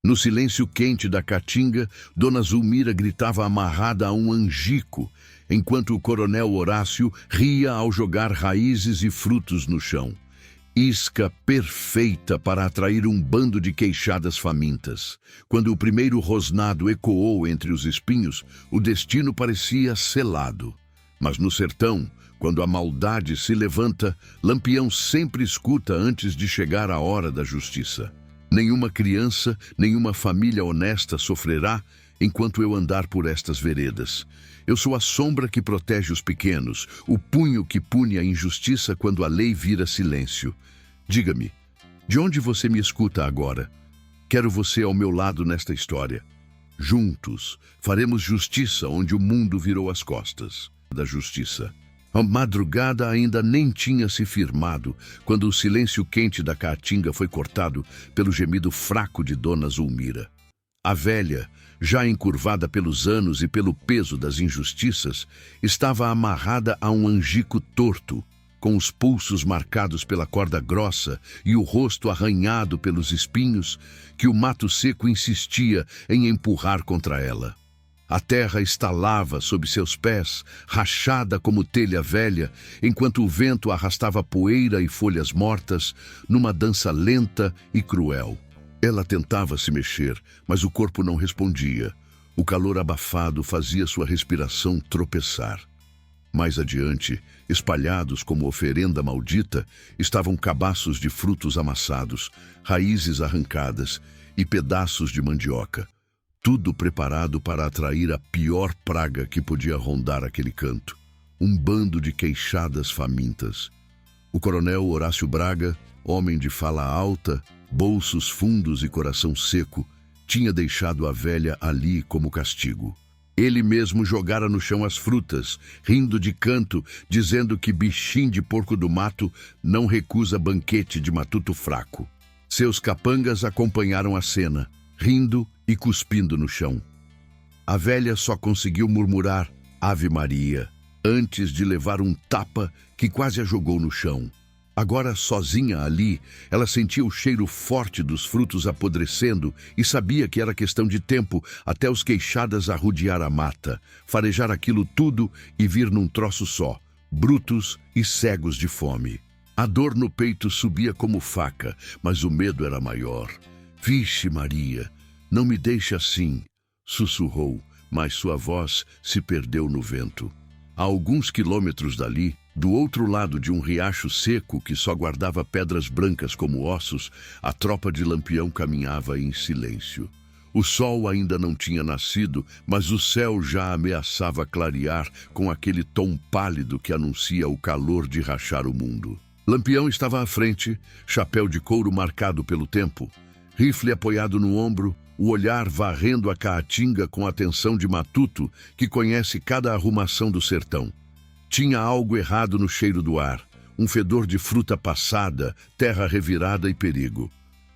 No silêncio quente da caatinga, Dona Zulmira gritava amarrada a um angico, enquanto o coronel Horácio ria ao jogar raízes e frutos no chão. Isca perfeita para atrair um bando de queixadas famintas. Quando o primeiro rosnado ecoou entre os espinhos, o destino parecia selado. Mas no sertão, quando a maldade se levanta, Lampião sempre escuta antes de chegar a hora da justiça. Nenhuma criança, nenhuma família honesta sofrerá enquanto eu andar por estas veredas. Eu sou a sombra que protege os pequenos, o punho que pune a injustiça quando a lei vira silêncio. Diga-me, de onde você me escuta agora? Quero você ao meu lado nesta história. Juntos, faremos justiça onde o mundo virou as costas. Da justiça. A madrugada ainda nem tinha se firmado, quando o silêncio quente da caatinga foi cortado pelo gemido fraco de Dona Zulmira. A velha, já encurvada pelos anos e pelo peso das injustiças, estava amarrada a um angico torto, com os pulsos marcados pela corda grossa e o rosto arranhado pelos espinhos que o mato seco insistia em empurrar contra ela. A terra estalava sob seus pés, rachada como telha velha, enquanto o vento arrastava poeira e folhas mortas numa dança lenta e cruel. Ela tentava se mexer, mas o corpo não respondia. O calor abafado fazia sua respiração tropeçar. Mais adiante, espalhados como oferenda maldita, estavam cabaços de frutos amassados, raízes arrancadas e pedaços de mandioca. Tudo preparado para atrair a pior praga que podia rondar aquele canto. Um bando de queixadas famintas. O coronel Horácio Braga, homem de fala alta, bolsos fundos e coração seco, tinha deixado a velha ali como castigo. Ele mesmo jogara no chão as frutas, rindo de canto, dizendo que bichinho de porco do mato não recusa banquete de matuto fraco. Seus capangas acompanharam a cena, rindo e cuspindo no chão. A velha só conseguiu murmurar Ave Maria, antes de levar um tapa que quase a jogou no chão. Agora, sozinha ali, ela sentia o cheiro forte dos frutos apodrecendo e sabia que era questão de tempo até os queixadas arrodear a mata, farejar aquilo tudo e vir num troço só, brutos e cegos de fome. A dor no peito subia como faca, mas o medo era maior. Vixe Maria, não me deixe assim, sussurrou, mas sua voz se perdeu no vento. A alguns quilômetros dali, do outro lado de um riacho seco que só guardava pedras brancas como ossos, a tropa de Lampião caminhava em silêncio. O sol ainda não tinha nascido, mas o céu já ameaçava clarear com aquele tom pálido que anuncia o calor de rachar o mundo. Lampião estava à frente, chapéu de couro marcado pelo tempo, rifle apoiado no ombro, o olhar varrendo a caatinga com a atenção de matuto que conhece cada arrumação do sertão. Tinha algo errado no cheiro do ar, um fedor de fruta passada, terra revirada e perigo.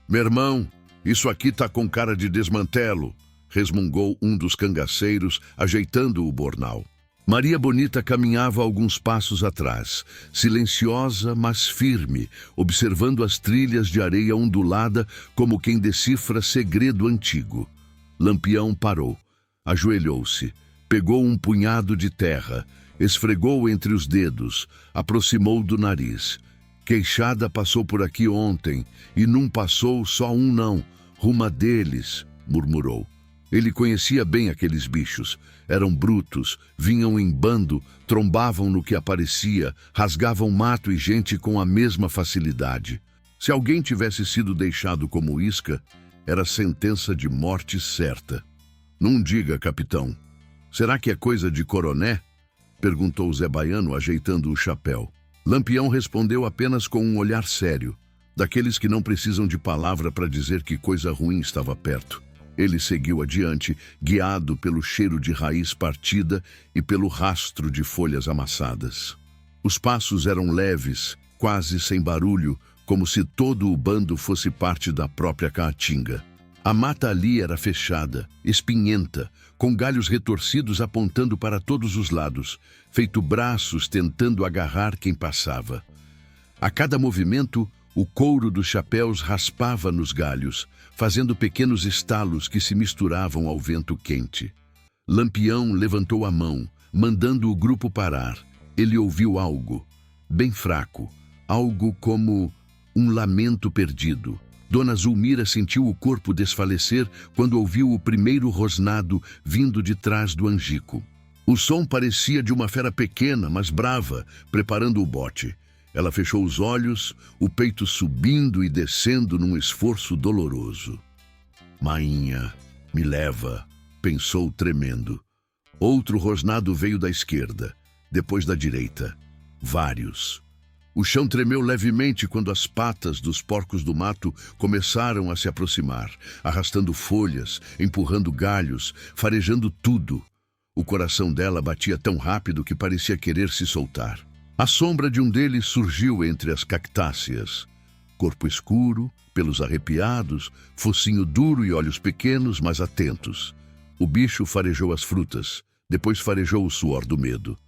Meu irmão, isso aqui tá com cara de desmantelo, resmungou um dos cangaceiros, ajeitando o bornal. Maria Bonita caminhava alguns passos atrás, silenciosa, mas firme, observando as trilhas de areia ondulada como quem decifra segredo antigo. Lampião parou, ajoelhou-se, pegou um punhado de terra, esfregou entre os dedos, aproximou do nariz. Queixada passou por aqui ontem, e não passou só um não, rumo a deles, murmurou. Ele conhecia bem aqueles bichos. Eram brutos, vinham em bando, trombavam no que aparecia, rasgavam mato e gente com a mesma facilidade. Se alguém tivesse sido deixado como isca, era sentença de morte certa. Não diga, capitão. Será que é coisa de coroné? Perguntou Zé Baiano, ajeitando o chapéu. Lampião respondeu apenas com um olhar sério, daqueles que não precisam de palavra para dizer que coisa ruim estava perto. Ele seguiu adiante, guiado pelo cheiro de raiz partida e pelo rastro de folhas amassadas. Os passos eram leves, quase sem barulho, como se todo o bando fosse parte da própria caatinga. A mata ali era fechada, espinhenta, com galhos retorcidos apontando para todos os lados, feito braços tentando agarrar quem passava. A cada movimento, o couro dos chapéus raspava nos galhos, fazendo pequenos estalos que se misturavam ao vento quente. Lampião levantou a mão, mandando o grupo parar. Ele ouviu algo, bem fraco, algo como um lamento perdido. Dona Zulmira sentiu o corpo desfalecer quando ouviu o primeiro rosnado vindo de trás do angico. O som parecia de uma fera pequena, mas brava, preparando o bote. Ela fechou os olhos, o peito subindo e descendo num esforço doloroso. Mainha, me leva, pensou tremendo. Outro rosnado veio da esquerda, depois da direita. Vários. O chão tremeu levemente quando as patas dos porcos do mato começaram a se aproximar, arrastando folhas, empurrando galhos, farejando tudo. O coração dela batia tão rápido que parecia querer se soltar. A sombra de um deles surgiu entre as cactáceas. Corpo escuro, pelos arrepiados, focinho duro e olhos pequenos, mas atentos. O bicho farejou as frutas, depois farejou o suor do medo.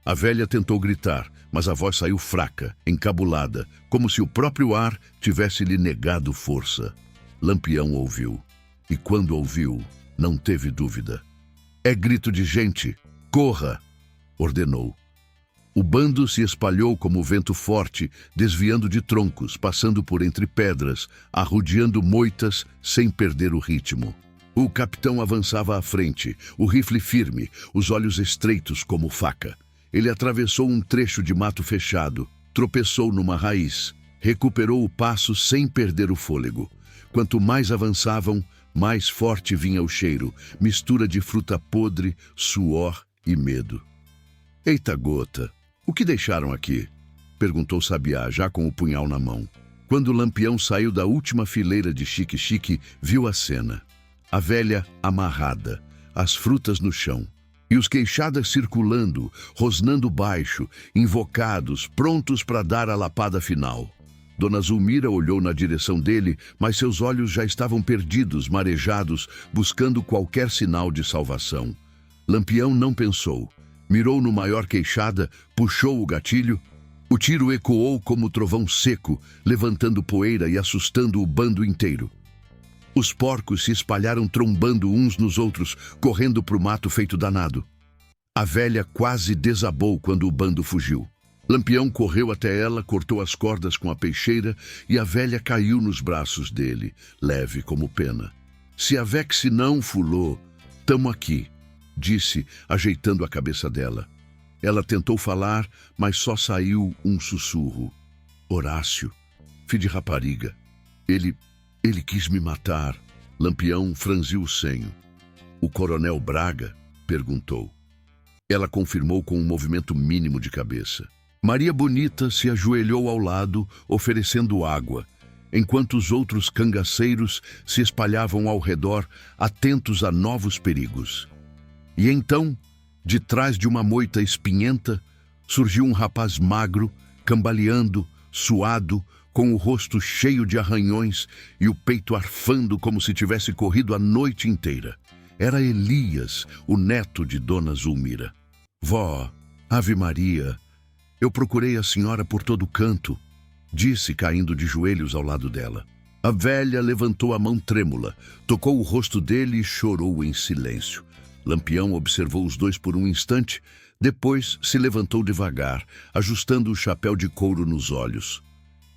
A velha tentou gritar, mas a voz saiu fraca, encabulada, como se o próprio ar tivesse lhe negado força. Lampião ouviu. E quando ouviu, não teve dúvida. É grito de gente! Corra! Ordenou. O bando se espalhou como vento forte, desviando de troncos, passando por entre pedras, arrodeando moitas sem perder o ritmo. O capitão avançava à frente, o rifle firme, os olhos estreitos como faca. Ele atravessou um trecho de mato fechado, tropeçou numa raiz, recuperou o passo sem perder o fôlego. Quanto mais avançavam, mais forte vinha o cheiro, mistura de fruta podre, suor e medo. Eita gota, o que deixaram aqui? Perguntou Sabiá, já com o punhal na mão. Quando o Lampião saiu da última fileira de xique-xique, viu a cena. A velha amarrada, as frutas no chão. E os queixadas circulando, rosnando baixo, invocados, prontos para dar a lapada final. Dona Zulmira olhou na direção dele, mas seus olhos já estavam perdidos, marejados, buscando qualquer sinal de salvação. Lampião não pensou. Mirou no maior queixada, puxou o gatilho. O tiro ecoou como trovão seco, levantando poeira e assustando o bando inteiro. Os porcos se espalharam trombando uns nos outros, correndo para o mato feito danado. A velha quase desabou quando o bando fugiu. Lampião correu até ela, cortou as cordas com a peixeira e a velha caiu nos braços dele, leve como pena. Se a Vexe não fulô, tamo aqui, disse, ajeitando a cabeça dela. Ela tentou falar, mas só saiu um sussurro. Horácio, filho de rapariga, ele quis me matar. Lampião franziu o senho. O coronel Braga? Perguntou. Ela confirmou com um movimento mínimo de cabeça. Maria Bonita se ajoelhou ao lado, oferecendo água, enquanto os outros cangaceiros se espalhavam ao redor, atentos a novos perigos. E então, de trás de uma moita espinhenta, surgiu um rapaz magro, cambaleando, suado, com o rosto cheio de arranhões e o peito arfando como se tivesse corrido a noite inteira. Era Elias, o neto de Dona Zulmira. Vó, Ave Maria, eu procurei a senhora por todo canto, disse, caindo de joelhos ao lado dela. A velha levantou a mão trêmula, tocou o rosto dele e chorou em silêncio. Lampião observou os dois por um instante, depois se levantou devagar, ajustando o chapéu de couro nos olhos.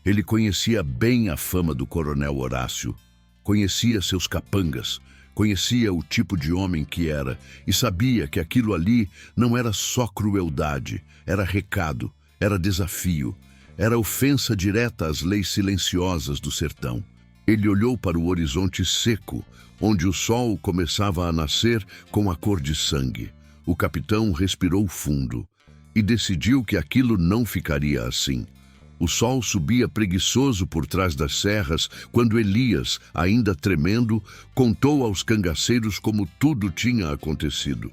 Ele conhecia bem a fama do coronel Horácio, conhecia seus capangas, conhecia o tipo de homem que era e sabia que aquilo ali não era só crueldade, era recado, era desafio, era ofensa direta às leis silenciosas do sertão. Ele olhou para o horizonte seco, onde o sol começava a nascer com a cor de sangue. O capitão respirou fundo e decidiu que aquilo não ficaria assim. O sol subia preguiçoso por trás das serras quando Elias, ainda tremendo, contou aos cangaceiros como tudo tinha acontecido.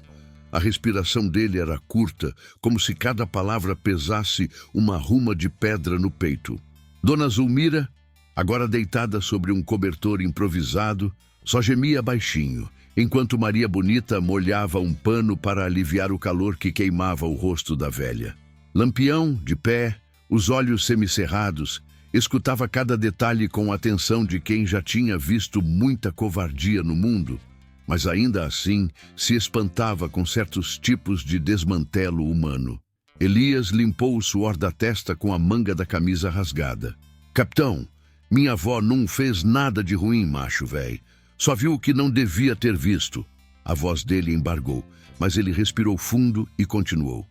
A respiração dele era curta, como se cada palavra pesasse uma ruma de pedra no peito. Dona Zulmira, agora deitada sobre um cobertor improvisado, só gemia baixinho, enquanto Maria Bonita molhava um pano para aliviar o calor que queimava o rosto da velha. Lampião, de pé, os olhos semicerrados, Escutava cada detalhe com a atenção de quem já tinha visto muita covardia no mundo, mas ainda assim se espantava com certos tipos de desmantelo humano. Elias limpou o suor da testa com a manga da camisa rasgada. Capitão, minha avó não fez nada de ruim, macho véi. Só viu o que não devia ter visto. A voz dele embargou, mas ele respirou fundo e continuou.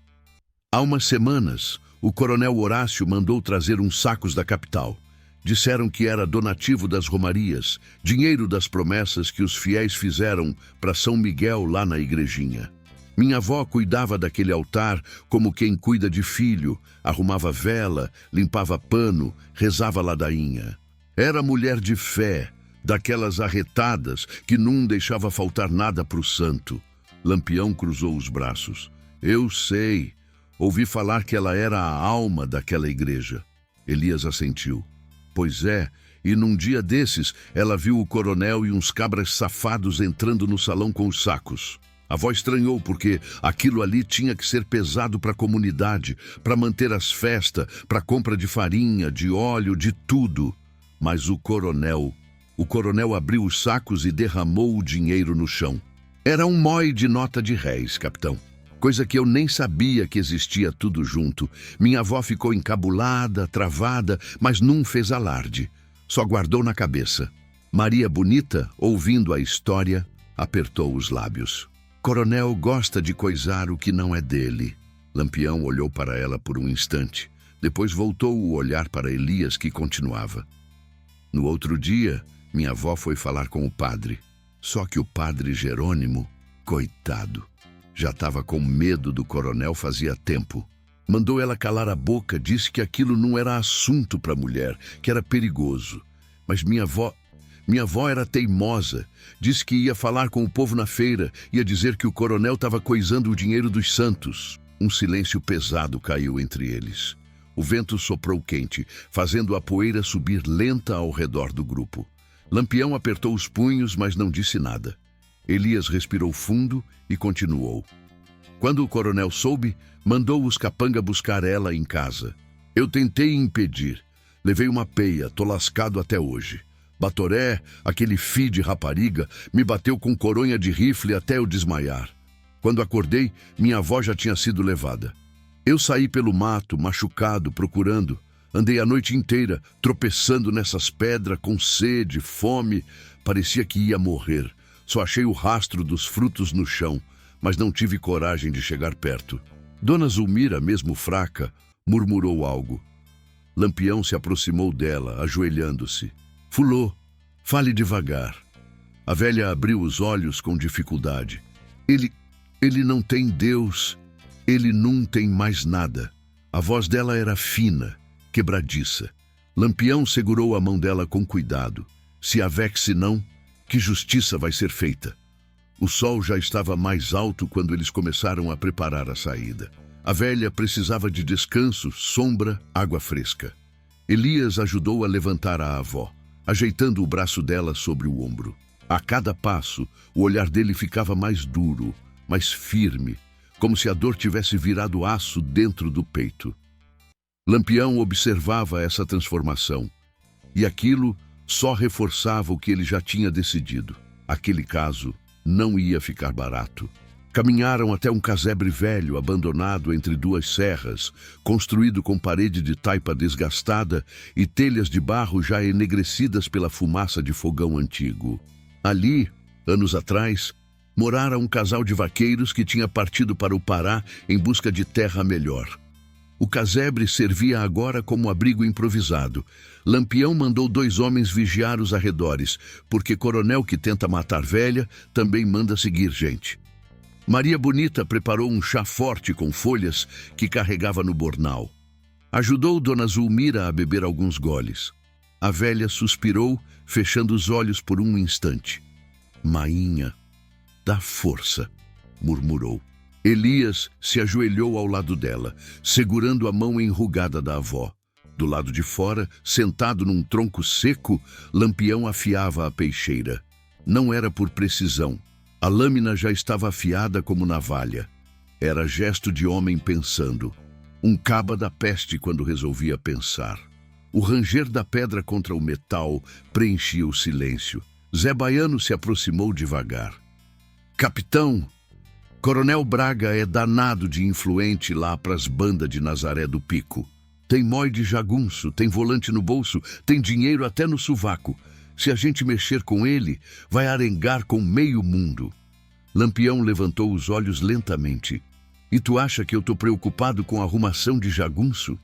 Há umas semanas, o coronel Horácio mandou trazer uns sacos da capital. Disseram que era donativo das romarias, dinheiro das promessas que os fiéis fizeram para São Miguel lá na igrejinha. Minha avó cuidava daquele altar como quem cuida de filho, arrumava vela, limpava pano, rezava ladainha. Era mulher de fé, daquelas arretadas que não deixava faltar nada para o santo. Lampião cruzou os braços. Eu sei. Ouvi falar que ela era a alma daquela igreja. Elias assentiu. Pois é, e num dia desses, ela viu o coronel e uns cabras safados entrando no salão com os sacos. A avó estranhou porque aquilo ali tinha que ser pesado para a comunidade, para manter as festas, para compra de farinha, de óleo, de tudo. Mas o coronel abriu os sacos e derramou o dinheiro no chão. Era um mói de nota de réis, capitão. Coisa que eu nem sabia que existia tudo junto. Minha avó ficou encabulada, travada, mas não fez alarde. Só guardou na cabeça. Maria Bonita, ouvindo a história, apertou os lábios. Coronel gosta de coisar o que não é dele. Lampião olhou para ela por um instante. Depois voltou o olhar para Elias, que continuava. No outro dia, minha avó foi falar com o padre. Só que o padre Jerônimo, coitado, já estava com medo do coronel fazia tempo. Mandou ela calar a boca, disse que aquilo não era assunto para mulher, que era perigoso. Mas minha avó era teimosa. Disse que ia falar com o povo na feira, ia dizer que o coronel estava coisando o dinheiro dos santos. Um silêncio pesado caiu entre eles. O vento soprou quente, fazendo a poeira subir lenta ao redor do grupo. Lampião apertou os punhos, mas não disse nada. Elias respirou fundo e continuou. Quando o coronel soube, mandou os capanga buscar ela em casa. Eu tentei impedir. Levei uma peia, tô lascado até hoje. Batoré, aquele fi de rapariga, me bateu com coronha de rifle até eu desmaiar. Quando acordei, minha avó já tinha sido levada. Eu saí pelo mato, machucado, procurando. Andei a noite inteira, tropeçando nessas pedras, com sede, fome. Parecia que ia morrer. Só achei o rastro dos frutos no chão, mas não tive coragem de chegar perto. Dona Zulmira, mesmo fraca, murmurou algo. Lampião se aproximou dela, ajoelhando-se. Fulô, fale devagar. A velha abriu os olhos com dificuldade. Ele não tem Deus. Ele não tem mais nada. A voz dela era fina, quebradiça. Lampião segurou a mão dela com cuidado. Se avexe não, que justiça vai ser feita? O sol já estava mais alto quando eles começaram a preparar a saída. A velha precisava de descanso, sombra, água fresca. Elias ajudou a levantar a avó, ajeitando o braço dela sobre o ombro. A cada passo, o olhar dele ficava mais duro, mais firme, como se a dor tivesse virado aço dentro do peito. Lampião observava essa transformação, e aquilo só reforçava o que ele já tinha decidido. Aquele caso não ia ficar barato. Caminharam até um casebre velho, abandonado entre duas serras, construído com parede de taipa desgastada e telhas de barro já enegrecidas pela fumaça de fogão antigo. Ali, anos atrás, morara um casal de vaqueiros que tinha partido para o Pará em busca de terra melhor. O casebre servia agora como abrigo improvisado. Lampião mandou 2 homens vigiar os arredores, porque coronel que tenta matar velha também manda seguir gente. Maria Bonita preparou um chá forte com folhas que carregava no bornal. Ajudou Dona Zulmira a beber alguns goles. A velha suspirou, fechando os olhos por um instante. Mainha, dá força, murmurou. Elias se ajoelhou ao lado dela, segurando a mão enrugada da avó. Do lado de fora, sentado num tronco seco, Lampião afiava a peixeira. Não era por precisão. A lâmina já estava afiada como navalha. Era gesto de homem pensando. Um caba da peste quando resolvia pensar. O ranger da pedra contra o metal preenchia o silêncio. Zé Baiano se aproximou devagar. Capitão, Coronel Braga é danado de influente lá pras bandas de Nazaré do Pico. Tem mói de jagunço, tem volante no bolso, tem dinheiro até no sovaco. Se a gente mexer com ele, vai arengar com meio mundo. Lampião levantou os olhos lentamente. E tu acha que eu tô preocupado com a arrumação de jagunço?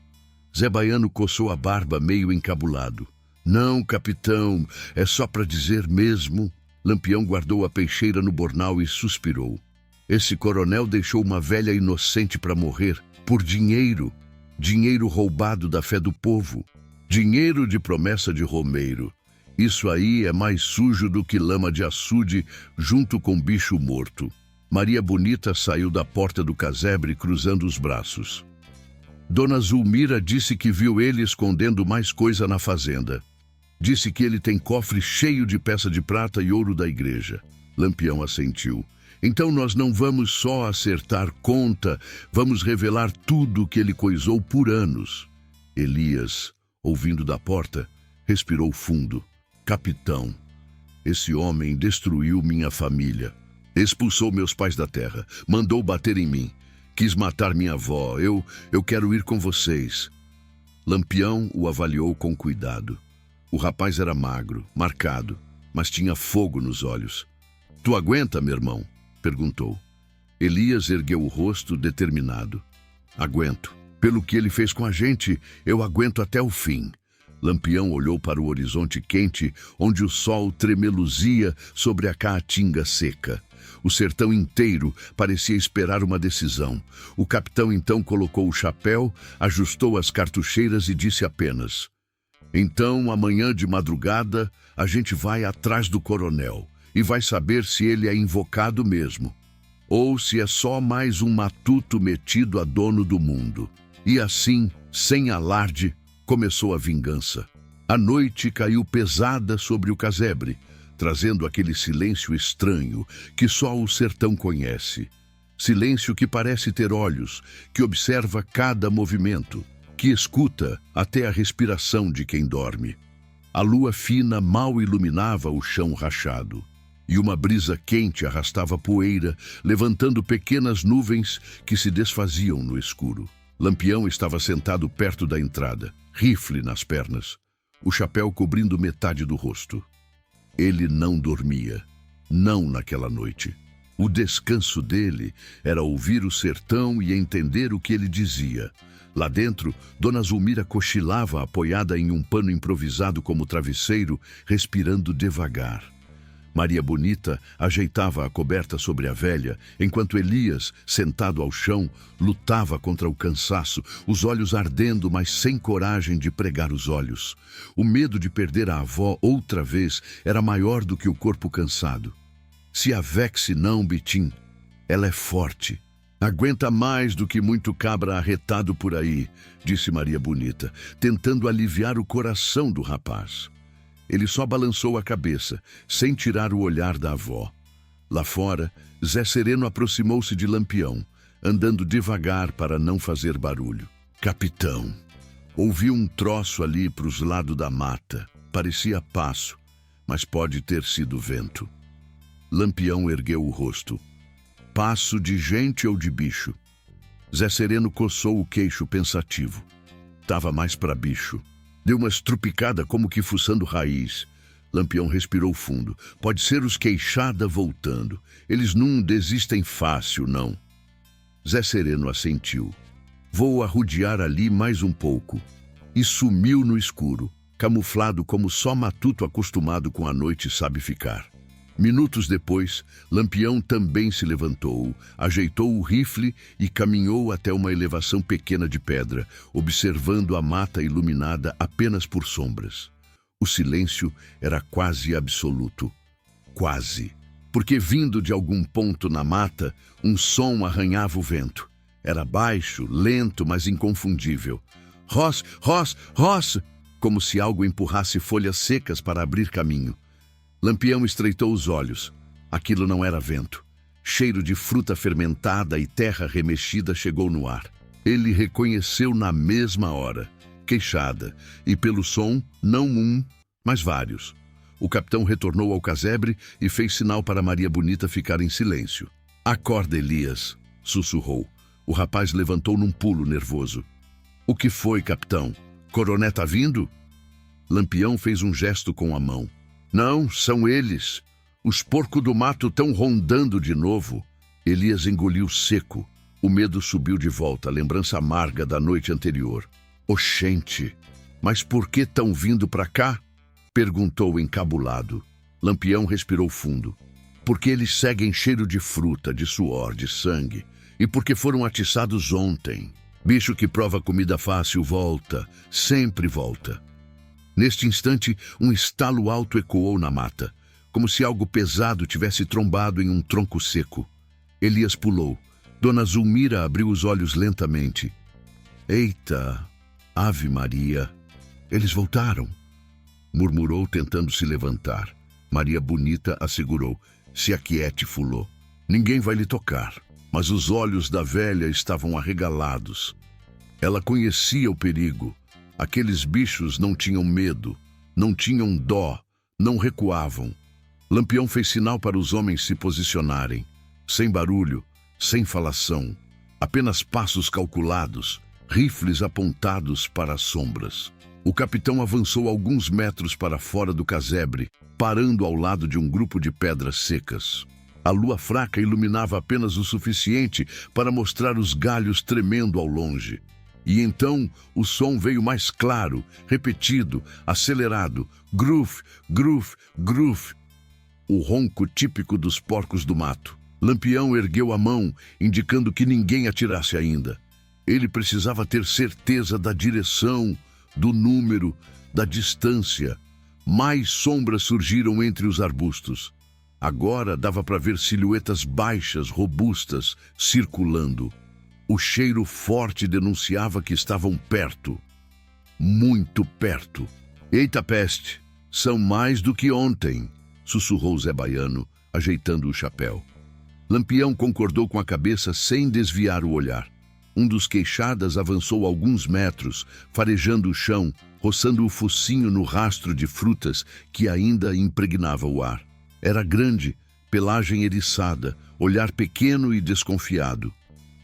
Zé Baiano coçou a barba meio encabulado. Não, capitão, é só para dizer mesmo. Lampião guardou a peixeira no bornal e suspirou. Esse coronel deixou uma velha inocente para morrer por dinheiro. Dinheiro roubado da fé do povo. Dinheiro de promessa de romeiro. Isso aí é mais sujo do que lama de açude junto com bicho morto. Maria Bonita saiu da porta do casebre cruzando os braços. Dona Zulmira disse que viu ele escondendo mais coisa na fazenda. Disse que ele tem cofre cheio de peça de prata e ouro da igreja. Lampião assentiu. Então nós não vamos só acertar conta, vamos revelar tudo que ele coisou por anos. Elias, ouvindo da porta, respirou fundo. Capitão, esse homem destruiu minha família. Expulsou meus pais da terra, mandou bater em mim. Quis matar minha avó. Eu quero ir com vocês. Lampião o avaliou com cuidado. O rapaz era magro, marcado, mas tinha fogo nos olhos. Tu aguenta, meu irmão? Perguntou. Elias ergueu o rosto determinado. Aguento. Pelo que ele fez com a gente, eu aguento até o fim. Lampião olhou para o horizonte quente, onde o sol tremeluzia sobre a caatinga seca. O sertão inteiro parecia esperar uma decisão. O capitão então colocou o chapéu, ajustou as cartucheiras e disse apenas: então, amanhã de madrugada, a gente vai atrás do coronel e vai saber se ele é invocado mesmo, ou se é só mais um matuto metido a dono do mundo. E assim, sem alarde, começou a vingança. A noite caiu pesada sobre o casebre, trazendo aquele silêncio estranho que só o sertão conhece. Silêncio que parece ter olhos, que observa cada movimento, que escuta até a respiração de quem dorme. A lua fina mal iluminava o chão rachado, e uma brisa quente arrastava poeira, levantando pequenas nuvens que se desfaziam no escuro. Lampião estava sentado perto da entrada, rifle nas pernas, o chapéu cobrindo metade do rosto. Ele não dormia, não naquela noite. O descanso dele era ouvir o sertão e entender o que ele dizia. Lá dentro, Dona Zulmira cochilava apoiada em um pano improvisado como travesseiro, respirando devagar. Maria Bonita ajeitava a coberta sobre a velha, enquanto Elias, sentado ao chão, lutava contra o cansaço, os olhos ardendo, mas sem coragem de pregar os olhos. O medo de perder a avó outra vez era maior do que o corpo cansado. Se a vexe não, Bitim, ela é forte. Aguenta mais do que muito cabra arretado por aí, disse Maria Bonita, tentando aliviar o coração do rapaz. Ele só balançou a cabeça, sem tirar o olhar da avó. Lá fora, Zé Sereno aproximou-se de Lampião, andando devagar para não fazer barulho. Capitão, ouvi um troço ali para os lados da mata. Parecia passo, mas pode ter sido vento. Lampião ergueu o rosto. Passo de gente ou de bicho? Zé Sereno coçou o queixo pensativo. Tava mais para bicho. Deu uma estrupicada como que fuçando raiz. Lampião respirou fundo. Pode ser os queixada voltando. Eles não desistem fácil, não. Zé Sereno assentiu. Vou arrodear ali mais um pouco. E sumiu no escuro, camuflado como só matuto acostumado com a noite sabe ficar. Minutos depois, Lampião também se levantou, ajeitou o rifle e caminhou até uma elevação pequena de pedra, observando a mata iluminada apenas por sombras. O silêncio era quase absoluto. Quase. Porque vindo de algum ponto na mata, um som arranhava o vento. Era baixo, lento, mas inconfundível. Ros, ros, ros! Como se algo empurrasse folhas secas para abrir caminho. Lampião estreitou os olhos. Aquilo não era vento. Cheiro de fruta fermentada e terra remexida chegou no ar. Ele reconheceu na mesma hora. queixada, e pelo som, não um, mas vários. O capitão retornou ao casebre e fez sinal para Maria Bonita ficar em silêncio. "Acorda, Elias", sussurrou. O rapaz levantou num pulo nervoso. "O que foi, capitão? Coroné tá vindo?" Lampião fez um gesto com a mão. "Não, são eles. Os porcos do mato estão rondando de novo." Elias engoliu seco. O medo subiu de volta, a lembrança amarga da noite anterior. "Oxente, mas por que estão vindo para cá?" perguntou encabulado. Lampião respirou fundo. "Porque eles seguem cheiro de fruta, de suor, de sangue. E porque foram atiçados ontem. Bicho que prova comida fácil volta, sempre volta." Neste instante, um estalo alto ecoou na mata, como se algo pesado tivesse trombado em um tronco seco. Elias pulou. Dona Zulmira abriu os olhos lentamente. "Eita, Ave Maria, eles voltaram", murmurou tentando se levantar. Maria Bonita assegurou. "Se aquiete, fulô. Ninguém vai lhe tocar." Mas os olhos da velha estavam arregalados. Ela conhecia o perigo. Aqueles bichos não tinham medo, não tinham dó, não recuavam. Lampião fez sinal para os homens se posicionarem. Sem barulho, sem falação, apenas passos calculados, rifles apontados para as sombras. O capitão avançou alguns metros para fora do casebre, parando ao lado de um grupo de pedras secas. A lua fraca iluminava apenas o suficiente para mostrar os galhos tremendo ao longe. E então o som veio mais claro, repetido, acelerado. Gruf, gruf, gruf. O ronco típico dos porcos do mato. Lampião ergueu a mão, indicando que ninguém atirasse ainda. Ele precisava ter certeza da direção, do número, da distância. Mais sombras surgiram entre os arbustos. Agora dava para ver silhuetas baixas, robustas, circulando. O cheiro forte denunciava que estavam perto. Muito perto. "Eita peste, são mais do que ontem", sussurrou Zé Baiano, ajeitando o chapéu. Lampião concordou com a cabeça sem desviar o olhar. Um dos queixadas avançou alguns metros, farejando o chão, roçando o focinho no rastro de frutas que ainda impregnava o ar. Era grande, pelagem eriçada, olhar pequeno e desconfiado.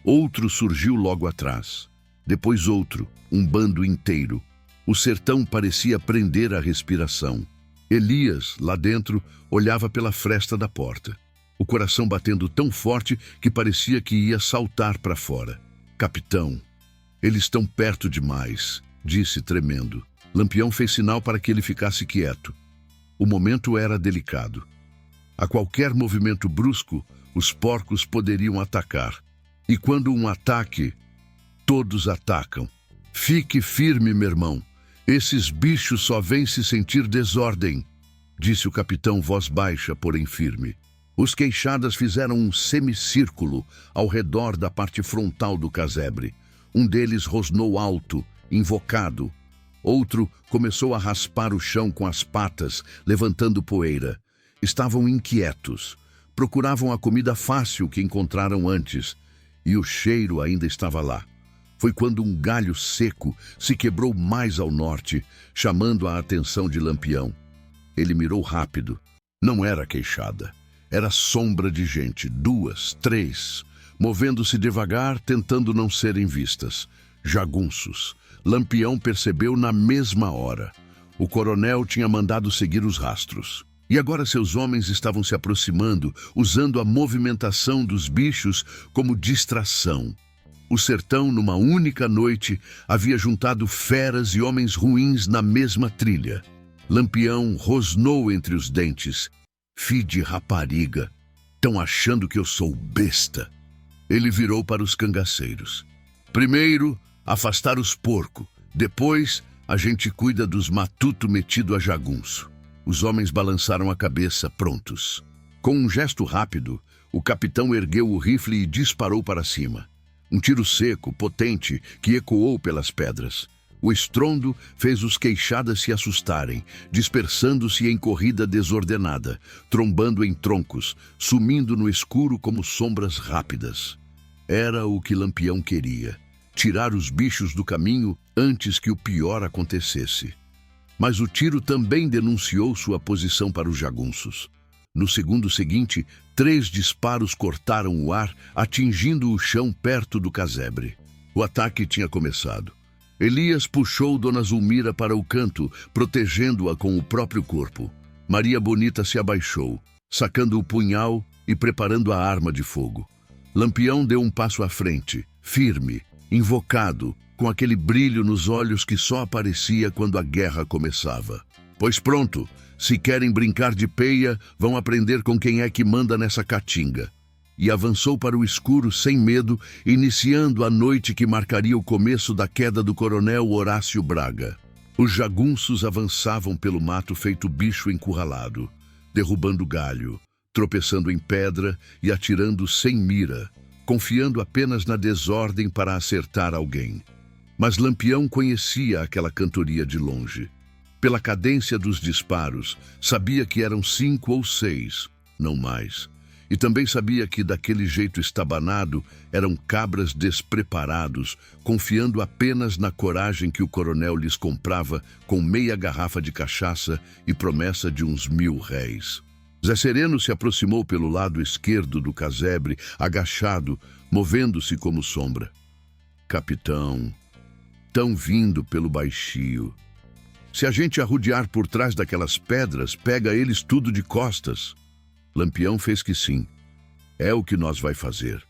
Outro surgiu logo atrás. Depois outro, um bando inteiro. O sertão parecia prender a respiração. Elias, lá dentro, olhava pela fresta da porta. O coração batendo tão forte que parecia que ia saltar para fora. "Capitão, eles estão perto demais", disse tremendo. Lampião fez sinal para que ele ficasse quieto. O momento era delicado. A qualquer movimento brusco, os porcos poderiam atacar. E quando um ataque, todos atacam. "Fique firme, meu irmão. Esses bichos só vêm se sentir desordem", disse o capitão, voz baixa, porém firme. Os queixadas fizeram um semicírculo ao redor da parte frontal do casebre. Um deles rosnou alto, invocado. Outro começou a raspar o chão com as patas, levantando poeira. Estavam inquietos. Procuravam a comida fácil que encontraram antes. E o cheiro ainda estava lá. Foi quando um galho seco se quebrou mais ao norte, chamando a atenção de Lampião. Ele mirou rápido. Não era queixada. Era sombra de gente, 2, 3, movendo-se devagar, tentando não serem vistas. Jagunços. Lampião percebeu na mesma hora. O coronel tinha mandado seguir os rastros. E agora seus homens estavam se aproximando, usando a movimentação dos bichos como distração. O sertão, numa única noite, havia juntado feras e homens ruins na mesma trilha. Lampião rosnou entre os dentes. "Fi de rapariga, estão achando que eu sou besta." Ele virou para os cangaceiros. "Primeiro, afastar os porcos. Depois, a gente cuida dos matuto metido a jagunço." Os homens balançaram a cabeça, prontos. Com um gesto rápido, o capitão ergueu o rifle e disparou para cima. Um tiro seco, potente, que ecoou pelas pedras. O estrondo fez os queixadas se assustarem, dispersando-se em corrida desordenada, trombando em troncos, sumindo no escuro como sombras rápidas. Era o que Lampião queria. tirar os bichos do caminho antes que o pior acontecesse. Mas o tiro também denunciou sua posição para os jagunços. No segundo seguinte, 3 disparos cortaram o ar, atingindo o chão perto do casebre. O ataque tinha começado. Elias puxou Dona Zulmira para o canto, protegendo-a com o próprio corpo. Maria Bonita se abaixou, sacando o punhal e preparando a arma de fogo. Lampião deu um passo à frente, firme, invocado, com aquele brilho nos olhos que só aparecia quando a guerra começava. Pois pronto, se querem brincar de peia, vão aprender com quem é que manda nessa caatinga. E avançou para o escuro sem medo, iniciando a noite que marcaria o começo da queda do coronel Horácio Braga. Os jagunços avançavam pelo mato feito bicho encurralado, derrubando galho, tropeçando em pedra e atirando sem mira, confiando apenas na desordem para acertar alguém. Mas Lampião conhecia aquela cantoria de longe. Pela cadência dos disparos, sabia que eram 5 ou 6, não mais. E também sabia que, daquele jeito estabanado, eram cabras despreparados, confiando apenas na coragem que o coronel lhes comprava com meia garrafa de cachaça e promessa de uns 1000 réis. Zé Sereno se aproximou pelo lado esquerdo do casebre, agachado, movendo-se como sombra. Capitão, tão vindo pelo baixio. Se a gente arrodear por trás daquelas pedras, pega eles tudo de costas. Lampião fez que sim. É o que nós vai fazer.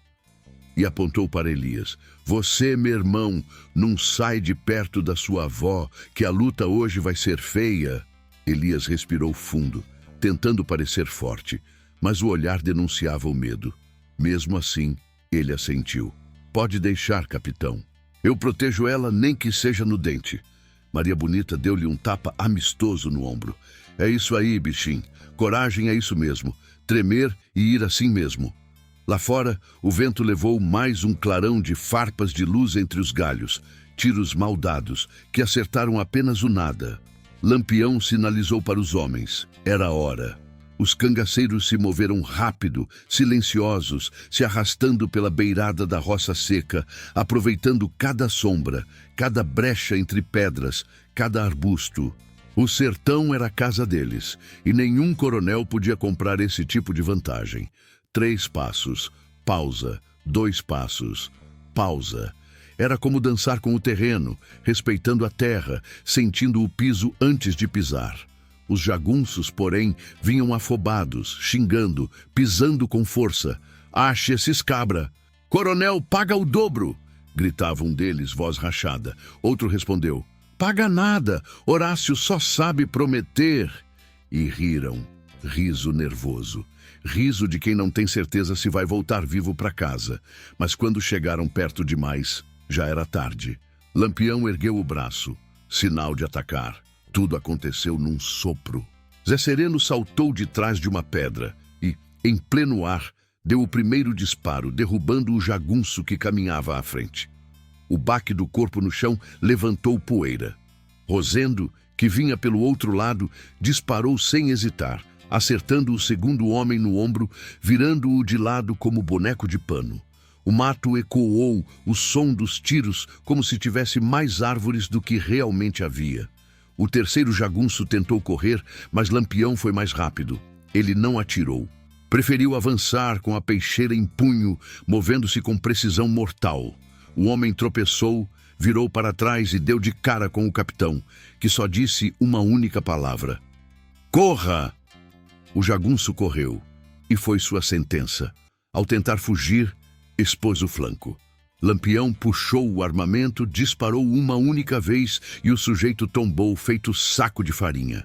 E apontou para Elias. Você, meu irmão, não sai de perto da sua avó, que a luta hoje vai ser feia. Elias respirou fundo, tentando parecer forte, mas o olhar denunciava o medo. Mesmo assim, ele assentiu. Pode deixar, capitão. Eu protejo ela nem que seja no dente. Maria Bonita deu-lhe um tapa amistoso no ombro. É isso aí, bichinho. Coragem é isso mesmo. Tremer e ir assim mesmo. Lá fora, o vento levou mais um clarão de farpas de luz entre os galhos. Tiros mal dados, que acertaram apenas o nada. Lampião sinalizou para os homens. Era a hora. Os cangaceiros se moveram rápido, silenciosos, se arrastando pela beirada da roça seca, aproveitando cada sombra, cada brecha entre pedras, cada arbusto. O sertão era a casa deles, e nenhum coronel podia comprar esse tipo de vantagem. 3 passos, pausa, 2 passos, pausa. Era como dançar com o terreno, respeitando a terra, sentindo o piso antes de pisar. Os jagunços, porém, vinham afobados, xingando, pisando com força. Ache esses cabra! Coronel, paga o dobro! Gritava um deles, voz rachada. Outro respondeu. Paga nada! Horácio só sabe prometer! E riram. Riso nervoso. Riso de quem não tem certeza se vai voltar vivo para casa. Mas quando chegaram perto demais, já era tarde. Lampião ergueu o braço. Sinal de atacar. Tudo aconteceu num sopro. Zé Sereno saltou de trás de uma pedra e, em pleno ar, deu o primeiro disparo, derrubando o jagunço que caminhava à frente. O baque do corpo no chão levantou poeira. Rosendo, que vinha pelo outro lado, disparou sem hesitar, acertando o segundo homem no ombro, virando-o de lado como boneco de pano. O mato ecoou o som dos tiros como se tivesse mais árvores do que realmente havia. O terceiro jagunço tentou correr, mas Lampião foi mais rápido. Ele não atirou. Preferiu avançar com a peixeira em punho, movendo-se com precisão mortal. O homem tropeçou, virou para trás e deu de cara com o capitão, que só disse uma única palavra. Corra! O jagunço correu, e foi sua sentença. Ao tentar fugir, expôs o flanco. Lampião puxou o armamento, disparou uma única vez e o sujeito tombou feito saco de farinha.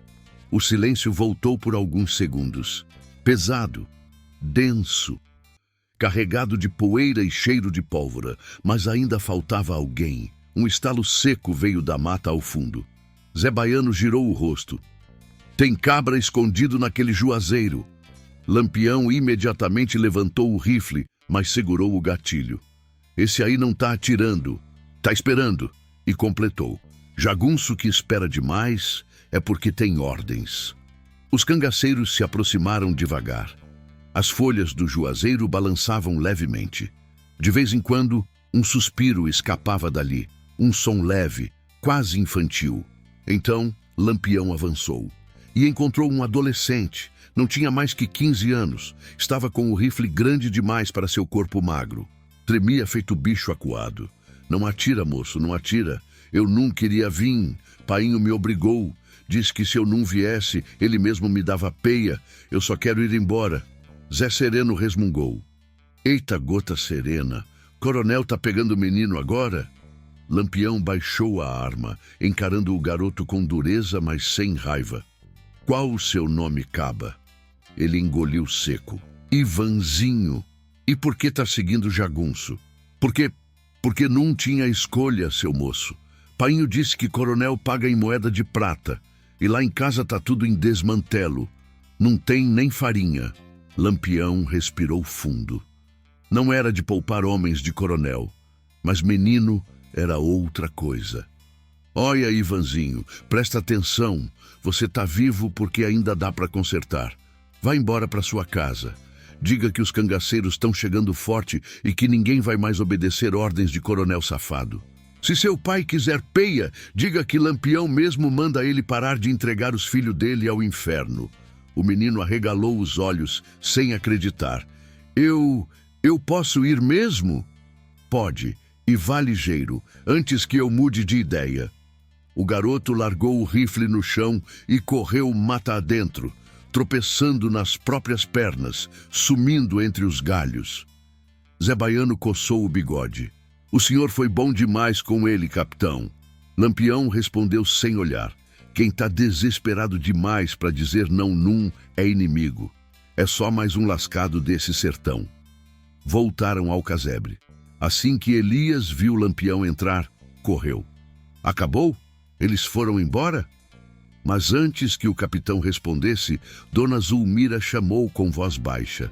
O silêncio voltou por alguns segundos. Pesado, denso, carregado de poeira e cheiro de pólvora, mas ainda faltava alguém. Um estalo seco veio da mata ao fundo. Zé Baiano girou o rosto. Tem cabra escondido naquele juazeiro. Lampião imediatamente levantou o rifle, mas segurou o gatilho. Esse aí não tá atirando, tá esperando. E completou. Jagunço que espera demais é porque tem ordens. Os cangaceiros se aproximaram devagar. As folhas do juazeiro balançavam levemente. De vez em quando, Um suspiro escapava dali, um som leve, quase infantil. Então, Lampião avançou e encontrou um adolescente. Não tinha mais que 15 anos. Estava com o rifle grande demais para seu corpo magro. Tremia feito bicho acuado. Não atira, moço, não atira. Eu nunca iria vir. Painho me obrigou. Disse que se eu não viesse, ele mesmo me dava peia. Eu só quero ir embora. Zé Sereno resmungou. Eita gota serena. Coronel tá pegando o menino agora? Lampião baixou a arma, encarando o garoto com dureza, mas sem raiva. Qual o seu nome, caba? Ele engoliu seco. Ivanzinho. E por que tá seguindo Jagunço? Porque não tinha escolha, seu moço. Painho disse que coronel paga em moeda de prata. E lá em casa tá tudo em desmantelo. Não tem nem farinha. Lampião respirou fundo. Não era de poupar homens de coronel, mas menino era outra coisa. Olha, Ivanzinho, presta atenção. Você tá vivo porque ainda dá para consertar. Vá embora para sua casa. Diga que os cangaceiros estão chegando forte e que ninguém vai mais obedecer ordens de coronel safado. Se seu pai quiser peia, diga que Lampião mesmo manda ele parar de entregar os filhos dele ao inferno. O menino arregalou os olhos, sem acreditar. Eu posso ir mesmo? Pode, e vá ligeiro, antes que eu mude de ideia. O garoto largou o rifle no chão e correu mata adentro, tropeçando nas próprias pernas, sumindo entre os galhos. Zé Baiano coçou o bigode. O senhor foi bom demais com ele, capitão. Lampião respondeu sem olhar. Quem tá desesperado demais para dizer não num é inimigo. É só mais um lascado desse sertão. Voltaram ao casebre. Assim que Elias viu Lampião entrar, correu. Acabou? Eles foram embora? Mas antes que o capitão respondesse, Dona Zulmira chamou com voz baixa.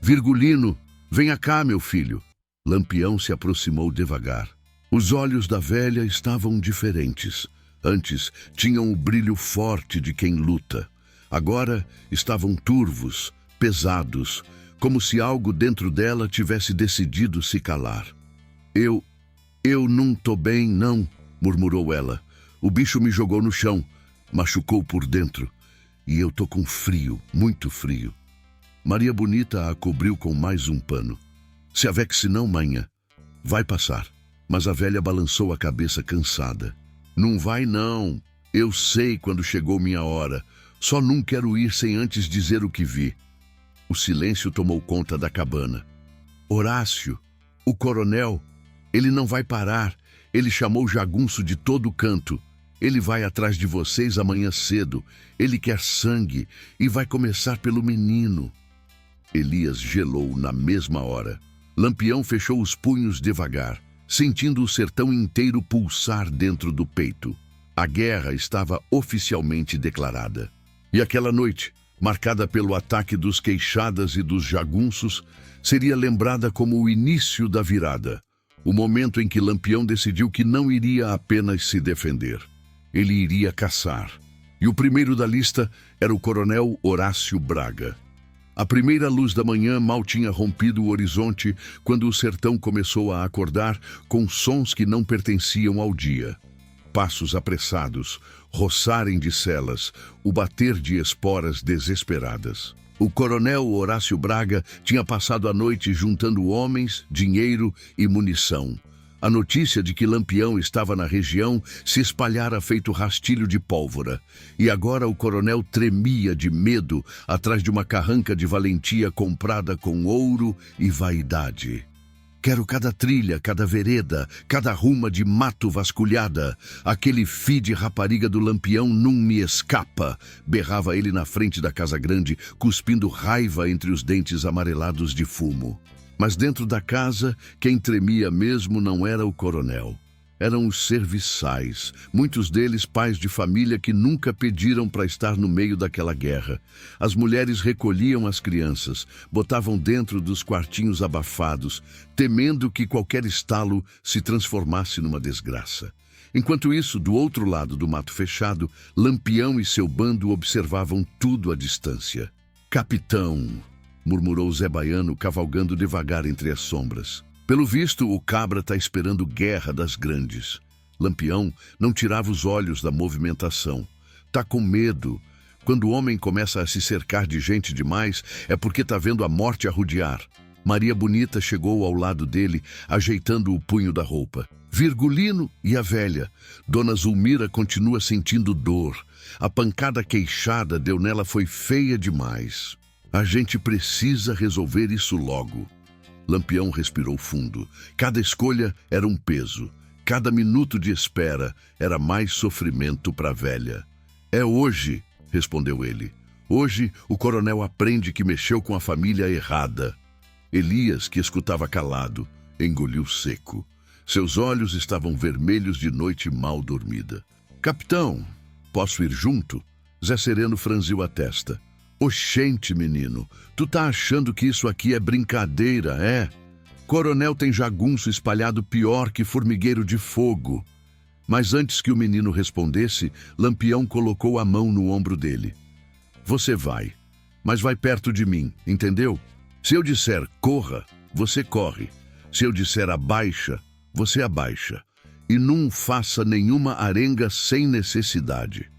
Virgulino, venha cá, meu filho. Lampião se aproximou devagar. Os olhos da velha estavam diferentes. Antes, tinham o brilho forte de quem luta. Agora, estavam turvos, pesados, como se algo dentro dela tivesse decidido se calar. Eu não tô bem, não, murmurou ela. O bicho me jogou no chão, machucou por dentro. E eu tô com frio, muito frio. Maria Bonita a cobriu com mais um pano. Se avexe não, manhã. Vai passar. Mas a velha balançou a cabeça cansada. Não vai não. Eu sei quando chegou minha hora. Só não quero ir sem antes dizer o que vi. O silêncio tomou conta da cabana. Horácio, o coronel, ele não vai parar. Ele chamou Jagunço de todo canto. Ele vai atrás de vocês amanhã cedo. Ele quer sangue e vai começar pelo menino. Elias gelou na mesma hora. Lampião fechou os punhos devagar, sentindo o sertão inteiro pulsar dentro do peito. A guerra estava oficialmente declarada. E aquela noite, marcada pelo ataque dos Queixadas e dos Jagunços, seria lembrada como o início da virada. O momento em que Lampião decidiu que não iria apenas se defender. Ele iria caçar. E o primeiro da lista era o coronel Horácio Braga. A primeira luz da manhã mal tinha rompido o horizonte quando o sertão começou a acordar com sons que não pertenciam ao dia. Passos apressados, roçarem de celas, o bater de esporas desesperadas. O coronel Horácio Braga tinha passado a noite juntando homens, dinheiro e munição. A notícia de que Lampião estava na região se espalhara feito rastilho de pólvora. E agora o coronel tremia de medo atrás de uma carranca de valentia comprada com ouro e vaidade. Quero cada trilha, cada vereda, cada ruma de mato vasculhada. Aquele fi de rapariga do Lampião não me escapa, berrava ele na frente da casa grande, cuspindo raiva entre os dentes amarelados de fumo. Mas dentro da casa, quem tremia mesmo não era o coronel. Eram os serviçais, muitos deles pais de família que nunca pediram para estar no meio daquela guerra. As mulheres recolhiam as crianças, botavam dentro dos quartinhos abafados, temendo que qualquer estalo se transformasse numa desgraça. Enquanto isso, do outro lado do mato fechado, Lampião e seu bando observavam tudo à distância. Capitão, murmurou Zé Baiano, cavalgando devagar entre as sombras. Pelo visto, o cabra está esperando guerra das grandes. Lampião não tirava os olhos da movimentação. Tá com medo. Quando o homem começa a se cercar de gente demais, é porque tá vendo a morte arrodear. Maria Bonita chegou ao lado dele, ajeitando o punho da roupa. Virgulino e a velha. Dona Zulmira continua sentindo dor. A pancada queixada deu nela foi feia demais. A gente precisa resolver isso logo. Lampião respirou fundo. Cada escolha era um peso. Cada minuto de espera era mais sofrimento para a velha. É hoje, respondeu ele. Hoje o coronel aprende que mexeu com a família errada. Elias, que escutava calado, engoliu seco. Seus olhos estavam vermelhos de noite mal dormida. Capitão, posso ir junto? Zé Sereno franziu a testa. Oxente, menino, tu tá achando que isso aqui é brincadeira, é? Coronel tem jagunço espalhado pior que formigueiro de fogo. Mas antes que o menino respondesse, Lampião colocou a mão no ombro dele. Você vai, mas vai perto de mim, entendeu? Se eu disser corra, você corre. Se eu disser abaixa, você abaixa. E não faça nenhuma arenga sem necessidade.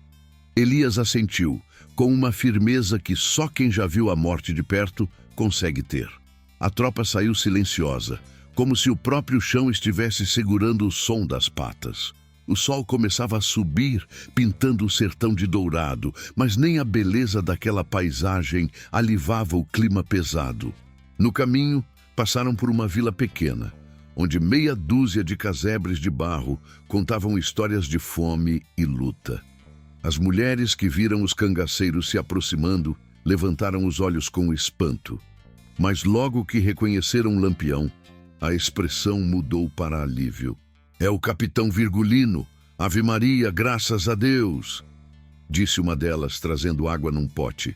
Elias assentiu, com uma firmeza que só quem já viu a morte de perto consegue ter. A tropa saiu silenciosa, como se o próprio chão estivesse segurando o som das patas. O sol começava a subir, pintando o sertão de dourado, mas nem a beleza daquela paisagem alivava o clima pesado. No caminho, passaram por uma vila pequena, onde meia dúzia de casebres de barro contavam histórias de fome e luta. As mulheres que viram os cangaceiros se aproximando levantaram os olhos com espanto. Mas logo que reconheceram Lampião, a expressão mudou para alívio. É o capitão Virgulino. Ave Maria, graças a Deus, disse uma delas, trazendo água num pote.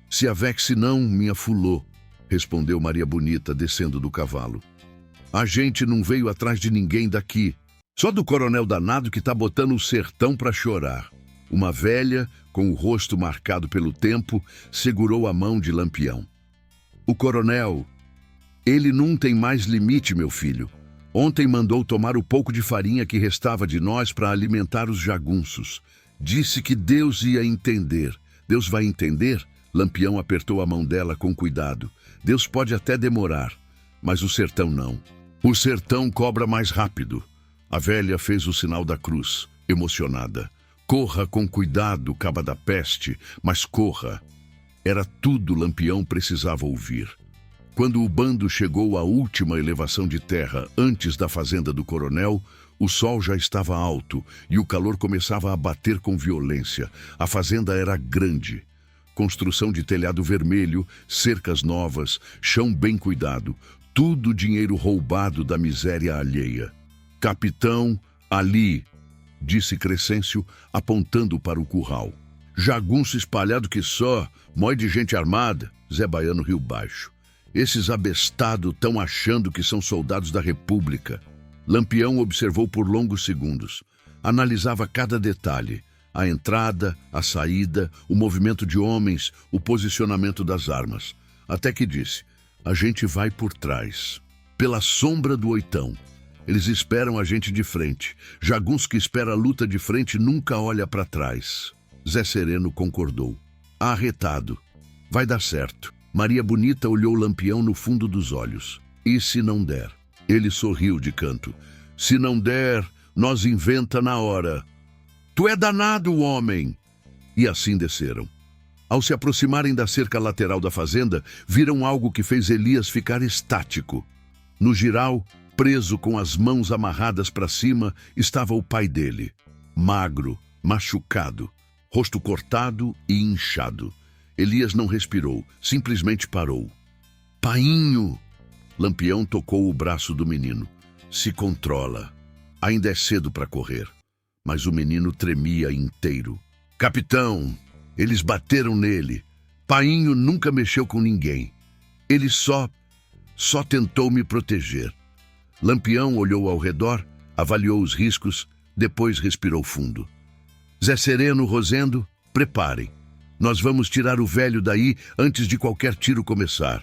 Se avexe não, minha fulô, respondeu Maria Bonita, descendo do cavalo. A gente não veio atrás de ninguém daqui. Só do coronel danado que tá botando o sertão para chorar. Uma velha, com o rosto marcado pelo tempo, segurou a mão de Lampião. O coronel, ele não tem mais limite, meu filho. Ontem mandou tomar o pouco de farinha que restava de nós para alimentar os jagunços. Disse que Deus ia entender. Deus vai entender? Lampião apertou a mão dela com cuidado. Deus pode até demorar, mas o sertão não. O sertão cobra mais rápido. A velha fez o sinal da cruz, emocionada. Corra com cuidado, caba da peste, mas corra. Era tudo Lampião precisava ouvir. Quando o bando chegou à última elevação de terra antes da fazenda do coronel, o sol já estava alto e o calor começava a bater com violência. A fazenda era grande. Construção de telhado vermelho, cercas novas, chão bem cuidado, tudo dinheiro roubado da miséria alheia. Capitão, ali, disse Crescêncio, apontando para o curral. Jagunço espalhado que só, mói de gente armada. Zé Baiano riu baixo. Esses abestados tão achando que são soldados da República. Lampião observou por longos segundos. Analisava cada detalhe. A entrada, a saída, o movimento de homens, o posicionamento das armas. Até que disse, a gente vai por trás. Pela sombra do oitão. Eles esperam a gente de frente. Jagunço que espera a luta de frente nunca olha para trás. Zé Sereno concordou. Arretado. Vai dar certo. Maria Bonita olhou Lampião no fundo dos olhos. E se não der? Ele sorriu de canto. Se não der, nós inventa na hora. Tu é danado, homem! E assim desceram. Ao se aproximarem da cerca lateral da fazenda, viram algo que fez Elias ficar estático. No giral, preso com as mãos amarradas para cima, estava o pai dele. Magro, machucado, rosto cortado e inchado. Elias não respirou, simplesmente parou. Painho! Lampião tocou o braço do menino. Se controla. Ainda é cedo para correr. Mas o menino tremia inteiro. Capitão! Eles bateram nele. Painho nunca mexeu com ninguém. Ele só tentou me proteger. Lampião olhou ao redor, avaliou os riscos, depois respirou fundo. Zé Sereno, Rosendo, preparem. Nós vamos tirar o velho daí antes de qualquer tiro começar.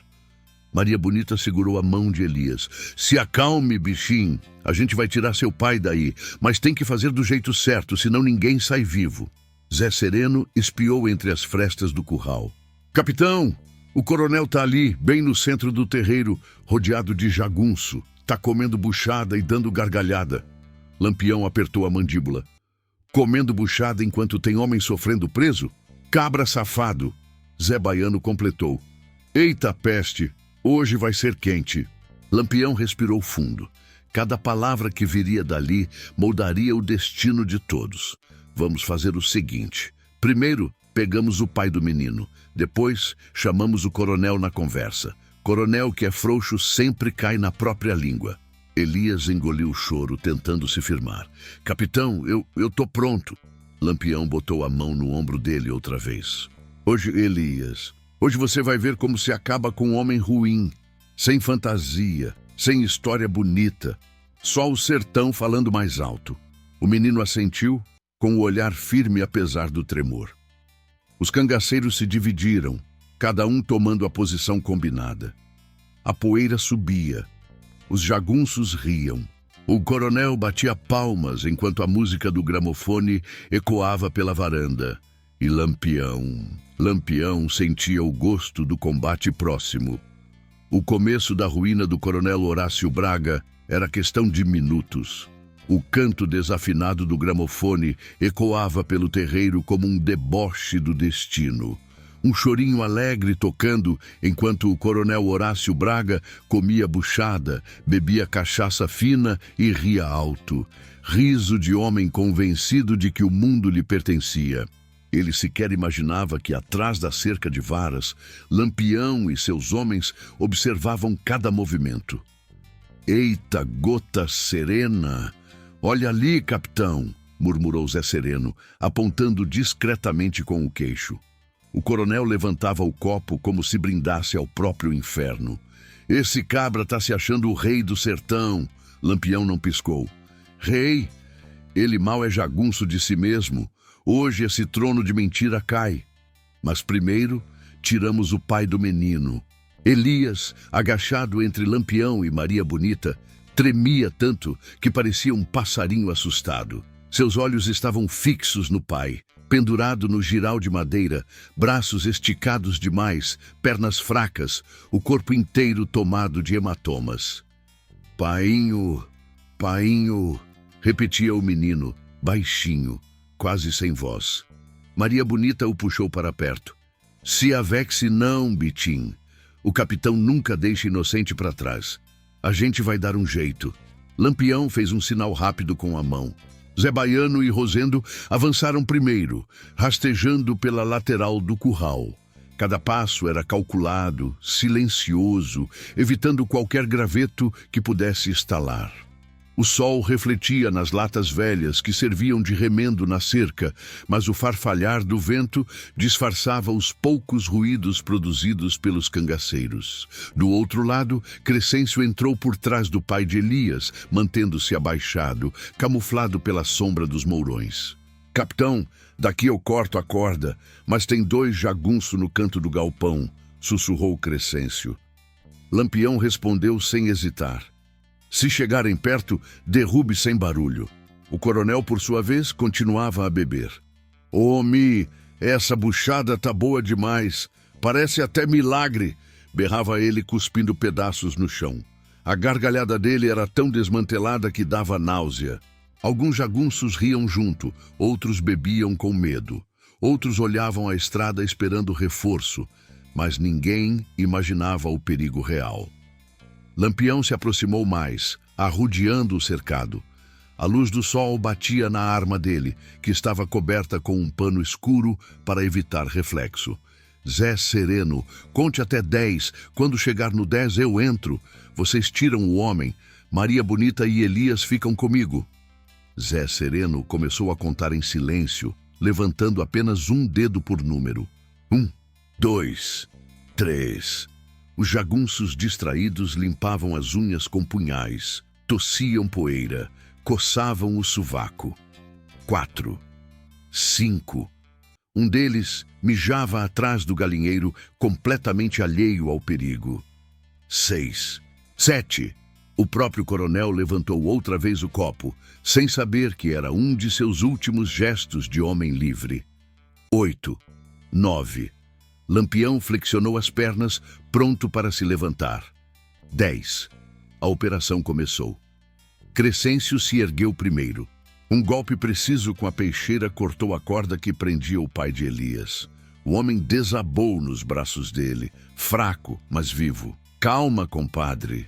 Maria Bonita segurou a mão de Elias. Se acalme, bichinho. A gente vai tirar seu pai daí, mas tem que fazer do jeito certo, senão ninguém sai vivo. Zé Sereno espiou entre as frestas do curral. Capitão, o coronel tá ali, bem no centro do terreiro, rodeado de jagunço. Tá comendo buchada e dando gargalhada. Lampião apertou a mandíbula. Comendo buchada enquanto tem homem sofrendo preso? Cabra safado. Zé Baiano completou. Eita peste, hoje vai ser quente. Lampião respirou fundo. Cada palavra que viria dali moldaria o destino de todos. Vamos fazer o seguinte. Primeiro, pegamos o pai do menino. Depois, chamamos o coronel na conversa. Coronel que é frouxo sempre cai na própria língua. Elias engoliu o choro, tentando se firmar. Capitão, eu tô pronto. Lampião botou a mão no ombro dele outra vez. Hoje, Elias, hoje você vai ver como se acaba com um homem ruim, sem fantasia, sem história bonita. Só o sertão falando mais alto. O menino assentiu, com o olhar firme apesar do tremor. Os cangaceiros se dividiram, cada um tomando a posição combinada. A poeira subia. Os jagunços riam. O coronel batia palmas enquanto a música do gramofone ecoava pela varanda. E Lampião sentia o gosto do combate próximo. O começo da ruína do coronel Horácio Braga era questão de minutos. O canto desafinado do gramofone ecoava pelo terreiro como um deboche do destino. Um chorinho alegre tocando enquanto o coronel Horácio Braga comia buchada, bebia cachaça fina e ria alto. Riso de homem convencido de que o mundo lhe pertencia. Ele sequer imaginava que atrás da cerca de varas, Lampião e seus homens observavam cada movimento. Eita, gota serena! Olha ali, capitão! Murmurou Zé Sereno, apontando discretamente com o queixo. O coronel levantava o copo como se brindasse ao próprio inferno. Esse cabra tá se achando o rei do sertão. Lampião não piscou. Rei? Ele mal é jagunço de si mesmo. Hoje esse trono de mentira cai. Mas primeiro, tiramos o pai do menino. Elias, agachado entre Lampião e Maria Bonita, tremia tanto que parecia um passarinho assustado. Seus olhos estavam fixos no pai, pendurado no giral de madeira, braços esticados demais, pernas fracas, o corpo inteiro tomado de hematomas. Painho, painho, repetia o menino, baixinho, quase sem voz. Maria Bonita o puxou para perto. Se avexe não, Bitim. O capitão nunca deixa inocente para trás. A gente vai dar um jeito. Lampião fez um sinal rápido com a mão. Zé Baiano e Rosendo avançaram primeiro, rastejando pela lateral do curral. Cada passo era calculado, silencioso, evitando qualquer graveto que pudesse estalar. O sol refletia nas latas velhas que serviam de remendo na cerca, mas o farfalhar do vento disfarçava os poucos ruídos produzidos pelos cangaceiros. Do outro lado, Crescêncio entrou por trás do pai de Elias, mantendo-se abaixado, camuflado pela sombra dos mourões. Capitão, daqui eu corto a corda, mas tem 2 jagunços no canto do galpão, sussurrou Crescêncio. Lampião respondeu sem hesitar. Se chegarem perto, derrube sem barulho. O coronel, por sua vez, continuava a beber. Homem, essa buchada tá boa demais. Parece até milagre, berrava ele cuspindo pedaços no chão. A gargalhada dele era tão desmantelada que dava náusea. Alguns jagunços riam junto, outros bebiam com medo. Outros olhavam a estrada esperando reforço, mas ninguém imaginava o perigo real. Lampião se aproximou mais, arrodeando o cercado. A luz do sol batia na arma dele, que estava coberta com um pano escuro para evitar reflexo. Zé Sereno, conte até 10. Quando chegar no 10 eu entro. Vocês tiram o homem. Maria Bonita e Elias ficam comigo. Zé Sereno começou a contar em silêncio, levantando apenas um dedo por número. 1, 2, 3... Os jagunços distraídos limpavam as unhas com punhais, tossiam poeira, coçavam o sovaco. 4, 5. Um deles mijava atrás do galinheiro, completamente alheio ao perigo. 6, 7. O próprio coronel levantou outra vez o copo, sem saber que era um de seus últimos gestos de homem livre. 8, 9. Lampião flexionou as pernas, pronto para se levantar. 10. A operação começou. Crescêncio se ergueu primeiro. Um golpe preciso com a peixeira cortou a corda que prendia o pai de Elias. O homem desabou nos braços dele, fraco, mas vivo. Calma, compadre.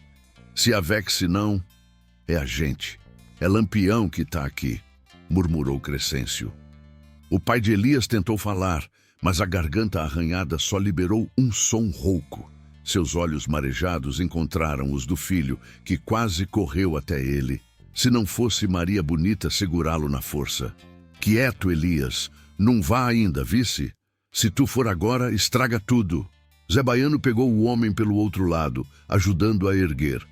Se a Vex não, é a gente. É Lampião que está aqui, murmurou Crescêncio. O pai de Elias tentou falar, mas a garganta arranhada só liberou um som rouco. Seus olhos marejados encontraram os do filho, que quase correu até ele. Se não fosse Maria Bonita segurá-lo na força. Quieto, Elias. Não vá ainda, vice? Se tu for agora, estraga tudo. Zé Baiano pegou o homem pelo outro lado, ajudando a erguer.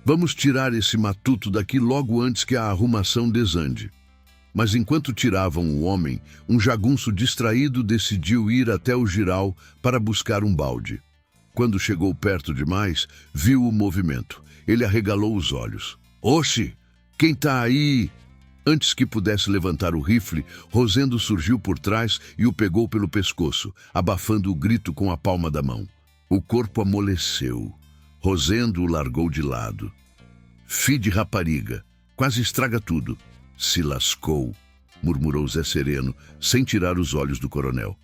Vamos tirar esse matuto daqui logo antes que a arrumação desande. Mas enquanto tiravam o homem, um jagunço distraído decidiu ir até o giral para buscar um balde. Quando chegou perto demais, viu o movimento. Ele arregalou os olhos. Oxe! Quem tá aí? Antes que pudesse levantar o rifle, Rosendo surgiu por trás e o pegou pelo pescoço, abafando o grito com a palma da mão. O corpo amoleceu. Rosendo o largou de lado. Fi de rapariga, quase estraga tudo. Se lascou, murmurou Zé Sereno, sem tirar os olhos do coronel.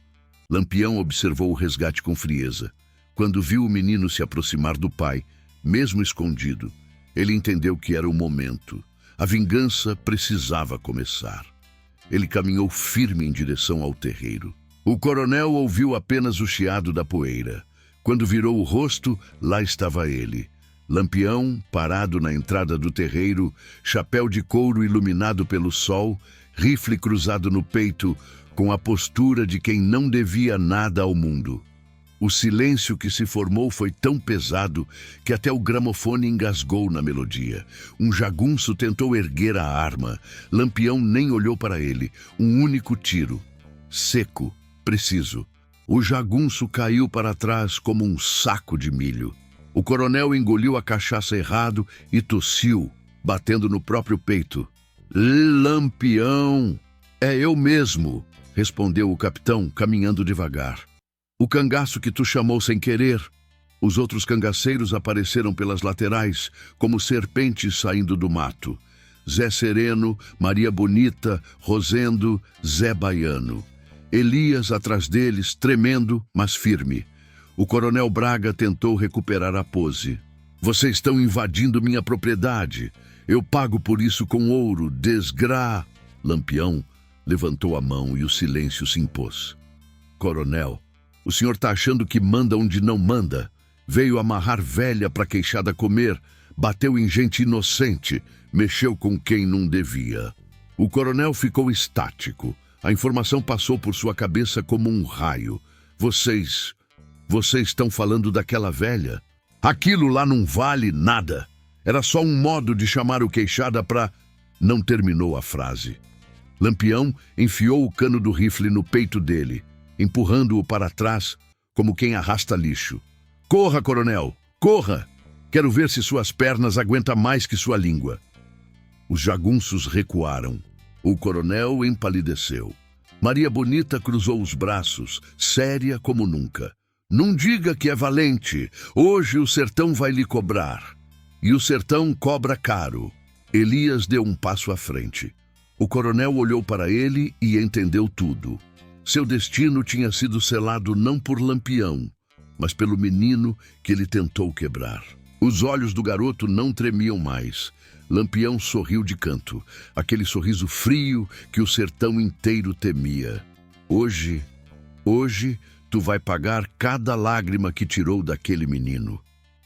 Lampião observou o resgate com frieza. Quando viu o menino se aproximar do pai, mesmo escondido, ele entendeu que era o momento. A vingança precisava começar. Ele caminhou firme em direção ao terreiro. O coronel ouviu apenas o chiado da poeira. Quando virou o rosto, lá estava ele. Lampião, parado na entrada do terreiro, chapéu de couro iluminado pelo sol, rifle cruzado no peito, com a postura de quem não devia nada ao mundo. O silêncio que se formou foi tão pesado que até o gramofone engasgou na melodia. Um jagunço tentou erguer a arma. Lampião nem olhou para ele. Um único tiro. Seco, preciso. O jagunço caiu para trás como um saco de milho. O coronel engoliu a cachaça errado e tossiu, batendo no próprio peito. Lampião! É eu mesmo, respondeu o capitão, caminhando devagar. O cangaço que tu chamou sem querer. Os outros cangaceiros apareceram pelas laterais, como serpentes saindo do mato. Zé Sereno, Maria Bonita, Rosendo, Zé Baiano. Elias atrás deles, tremendo, mas firme. O coronel Braga tentou recuperar a pose. Vocês estão invadindo minha propriedade. Eu pago por isso com ouro, Lampião levantou a mão e o silêncio se impôs. Coronel, o senhor está achando que manda onde não manda? Veio amarrar velha para queixada comer, bateu em gente inocente, mexeu com quem não devia. O coronel ficou estático. A informação passou por sua cabeça como um raio. Vocês estão falando daquela velha? Aquilo lá não vale nada. Era só um modo de chamar o queixada para... Não terminou a frase. Lampião enfiou o cano do rifle no peito dele, empurrando-o para trás, como quem arrasta lixo. Corra, coronel, corra! Quero ver se suas pernas aguentam mais que sua língua. Os jagunços recuaram. O coronel empalideceu. Maria Bonita cruzou os braços, séria como nunca. Não diga que é valente. Hoje o sertão vai lhe cobrar. E o sertão cobra caro. Elias deu um passo à frente. O coronel olhou para ele e entendeu tudo. Seu destino tinha sido selado não por Lampião, mas pelo menino que ele tentou quebrar. Os olhos do garoto não tremiam mais. Lampião sorriu de canto, aquele sorriso frio que o sertão inteiro temia. Hoje, tu vai pagar cada lágrima que tirou daquele menino,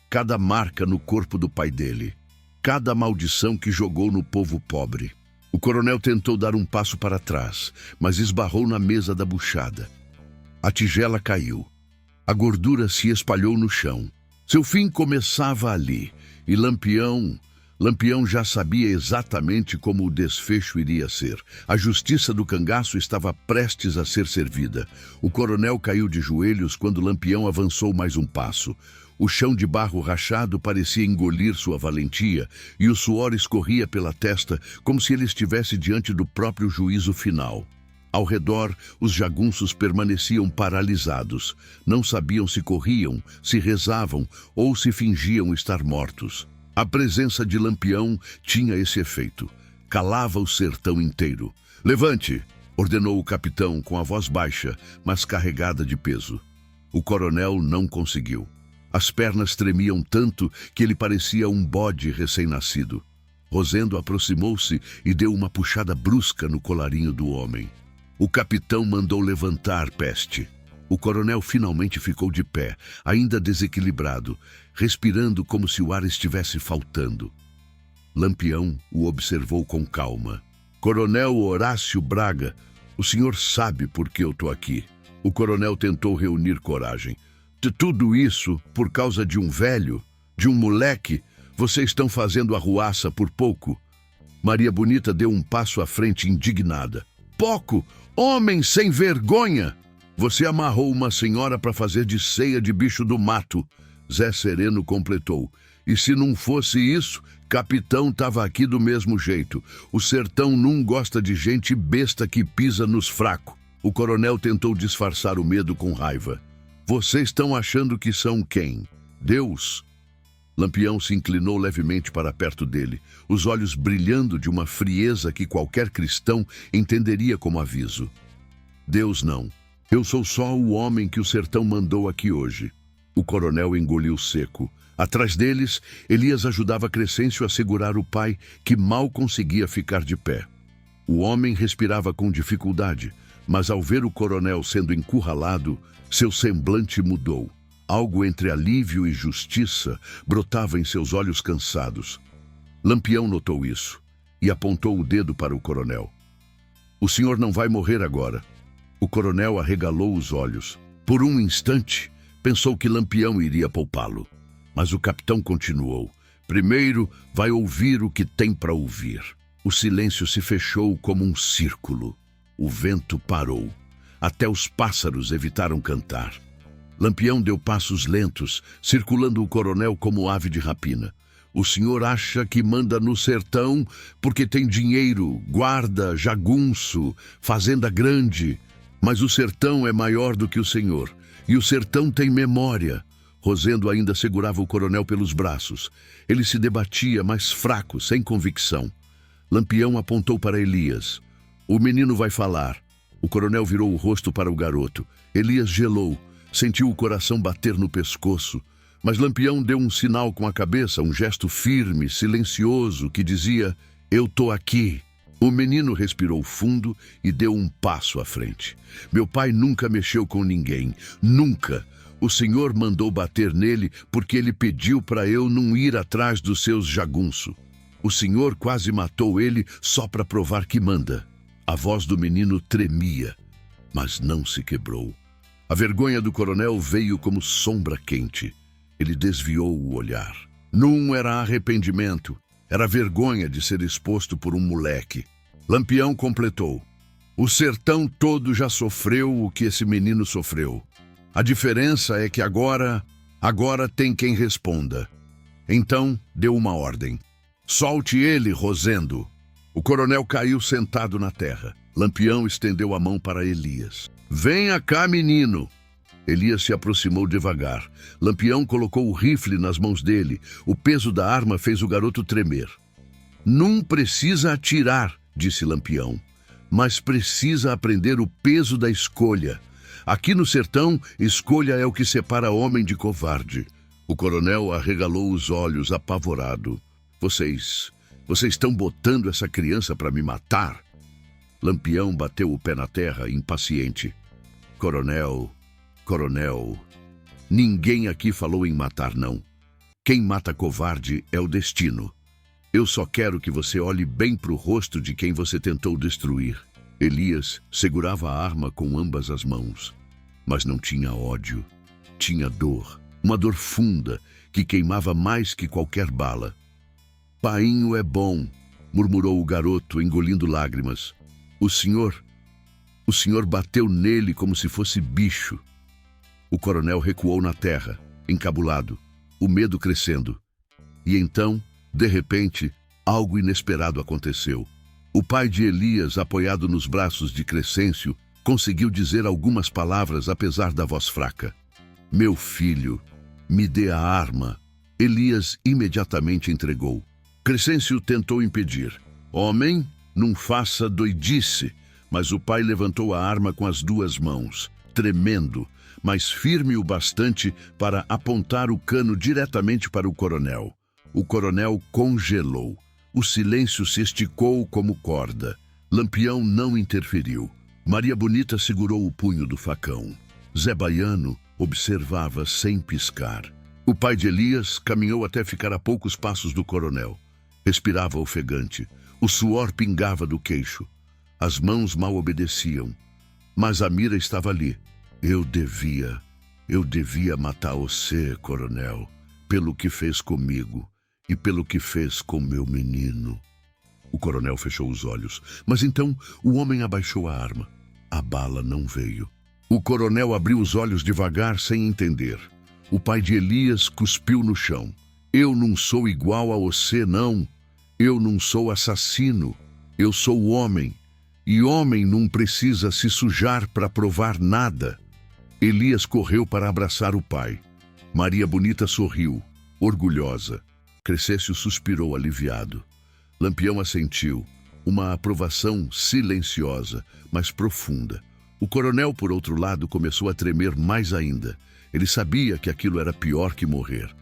cada marca no corpo do pai dele, cada maldição que jogou no povo pobre. O coronel tentou dar um passo para trás, mas esbarrou na mesa da buchada. A tigela caiu. A gordura se espalhou no chão. Seu fim começava ali, e Lampião Lampião já sabia exatamente como o desfecho iria ser. A justiça do cangaço estava prestes a ser servida. O coronel caiu de joelhos quando Lampião avançou mais um passo. O chão de barro rachado parecia engolir sua valentia e o suor escorria pela testa como se ele estivesse diante do próprio juízo final. Ao redor, os jagunços permaneciam paralisados. Não sabiam se corriam, se rezavam ou se fingiam estar mortos. A presença de Lampião tinha esse efeito. Calava o sertão inteiro. "Levante!" ordenou o capitão com a voz baixa, mas carregada de peso. O coronel não conseguiu. As pernas tremiam tanto que ele parecia um bode recém-nascido. Rosendo aproximou-se e deu uma puxada brusca no colarinho do homem. O capitão mandou levantar Peste. O coronel finalmente ficou de pé, ainda desequilibrado, respirando como se o ar estivesse faltando. Lampião o observou com calma. "Coronel Horácio Braga, o senhor sabe por que eu estou aqui." O coronel tentou reunir coragem. "Tudo isso por causa de um velho? De um moleque? Vocês estão fazendo arruaça por pouco?" Maria Bonita deu um passo à frente indignada. "Pouco? Homem sem vergonha! Você amarrou uma senhora para fazer de ceia de bicho do mato." Zé Sereno completou. "E se não fosse isso, capitão estava aqui do mesmo jeito. O sertão não gosta de gente besta que pisa nos fracos." O coronel tentou disfarçar o medo com raiva. "Vocês estão achando que são quem? Deus?" Lampião se inclinou levemente para perto dele, os olhos brilhando de uma frieza que qualquer cristão entenderia como aviso. "Deus não. Eu sou só o homem que o sertão mandou aqui hoje." O coronel engoliu seco. Atrás deles, Elias ajudava Crescêncio a segurar o pai, que mal conseguia ficar de pé. O homem respirava com dificuldade, mas ao ver o coronel sendo encurralado, seu semblante mudou. Algo entre alívio e justiça brotava em seus olhos cansados. Lampião notou isso e apontou o dedo para o coronel. "O senhor não vai morrer agora." O coronel arregalou os olhos. Por um instante, pensou que Lampião iria poupá-lo. Mas o capitão continuou. "Primeiro vai ouvir o que tem para ouvir." O silêncio se fechou como um círculo. O vento parou. Até os pássaros evitaram cantar. Lampião deu passos lentos, circulando o coronel como ave de rapina. "O senhor acha que manda no sertão porque tem dinheiro, guarda, jagunço, fazenda grande. Mas o sertão é maior do que o senhor. E o sertão tem memória." Rosendo ainda segurava o coronel pelos braços. Ele se debatia, mais fraco, sem convicção. Lampião apontou para Elias. "O menino vai falar." O coronel virou o rosto para o garoto. Elias gelou. Sentiu o coração bater no pescoço. Mas Lampião deu um sinal com a cabeça, um gesto firme, silencioso, que dizia: "Eu tô aqui." O menino respirou fundo e deu um passo à frente. "Meu pai nunca mexeu com ninguém. Nunca. O senhor mandou bater nele porque ele pediu para eu não ir atrás dos seus jagunço. O senhor quase matou ele só para provar que manda." A voz do menino tremia, mas não se quebrou. A vergonha do coronel veio como sombra quente. Ele desviou o olhar. Não era arrependimento. Era vergonha de ser exposto por um moleque. Lampião completou. "O sertão todo já sofreu o que esse menino sofreu. A diferença é que agora tem quem responda." Então deu uma ordem. "Solte ele, Rosendo." O coronel caiu sentado na terra. Lampião estendeu a mão para Elias. "Venha cá, menino." Elias se aproximou devagar. Lampião colocou o rifle nas mãos dele. O peso da arma fez o garoto tremer. "Não precisa atirar", disse Lampião, "mas precisa aprender o peso da escolha. Aqui no sertão, escolha é o que separa homem de covarde." O coronel arregalou os olhos, apavorado. Vocês estão botando essa criança para me matar?" Lampião bateu o pé na terra, impaciente. Coronel, ninguém aqui falou em matar, não. Quem mata covarde é o destino. Eu só quero que você olhe bem para o rosto de quem você tentou destruir." Elias segurava a arma com ambas as mãos. Mas não tinha ódio. Tinha dor. Uma dor funda que queimava mais que qualquer bala. Painho é bom, murmurou o garoto, engolindo lágrimas. O senhor bateu nele como se fosse bicho. O coronel recuou na terra, encabulado, o medo crescendo. E então, de repente, algo inesperado aconteceu. O pai de Elias, apoiado nos braços de Crescêncio, conseguiu dizer algumas palavras apesar da voz fraca. Meu filho, me dê a arma. Elias imediatamente entregou. Crescêncio tentou impedir. Homem, não faça doidice. Mas o pai levantou a arma com as duas mãos, tremendo, mas firme o bastante para apontar o cano diretamente para o coronel. O coronel congelou. O silêncio se esticou como corda. Lampião não interferiu. Maria Bonita segurou o punho do facão. Zé Baiano observava sem piscar. O pai de Elias caminhou até ficar a poucos passos do coronel. Respirava ofegante. O suor pingava do queixo. As mãos mal obedeciam. Mas a mira estava ali. Eu devia matar você, coronel, pelo que fez comigo e pelo que fez com meu menino. O coronel fechou os olhos, mas então o homem abaixou a arma. A bala não veio. O coronel abriu os olhos devagar, sem entender. O pai de Elias cuspiu no chão. Eu não sou igual a você, não. Eu não sou assassino. Eu sou homem. E homem não precisa se sujar para provar nada. Elias correu para abraçar o pai. Maria Bonita sorriu, orgulhosa. Crescêncio suspirou aliviado. Lampião assentiu, uma aprovação silenciosa, mas profunda. O coronel, por outro lado, começou a tremer mais ainda. Ele sabia que aquilo era pior que morrer.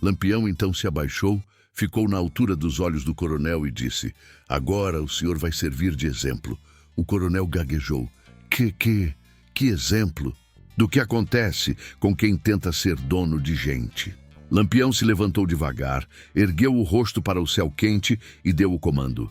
Lampião então se abaixou, ficou na altura dos olhos do coronel e disse: agora o senhor vai servir de exemplo. O coronel gaguejou. Que exemplo? Do que acontece com quem tenta ser dono de gente. Lampião se levantou devagar, ergueu o rosto para o céu quente e deu o comando.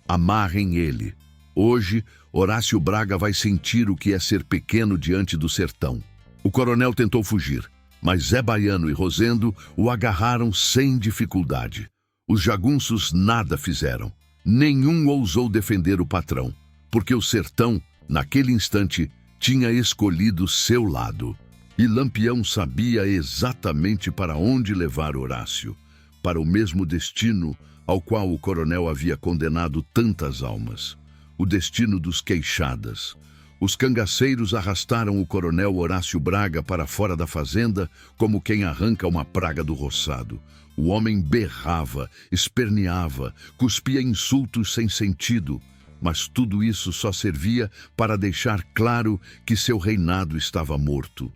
Amarrem ele. Hoje, Horácio Braga vai sentir o que é ser pequeno diante do sertão. O coronel tentou fugir, mas Zé Baiano e Rosendo o agarraram sem dificuldade. Os jagunços nada fizeram. Nenhum ousou defender o patrão, porque o sertão, naquele instante, tinha escolhido seu lado. E Lampião sabia exatamente para onde levar Horácio, para o mesmo destino ao qual o coronel havia condenado tantas almas, o destino dos queixadas. Os cangaceiros arrastaram o coronel Horácio Braga para fora da fazenda como quem arranca uma praga do roçado. O homem berrava, esperneava, cuspia insultos sem sentido, mas tudo isso só servia para deixar claro que seu reinado estava morto.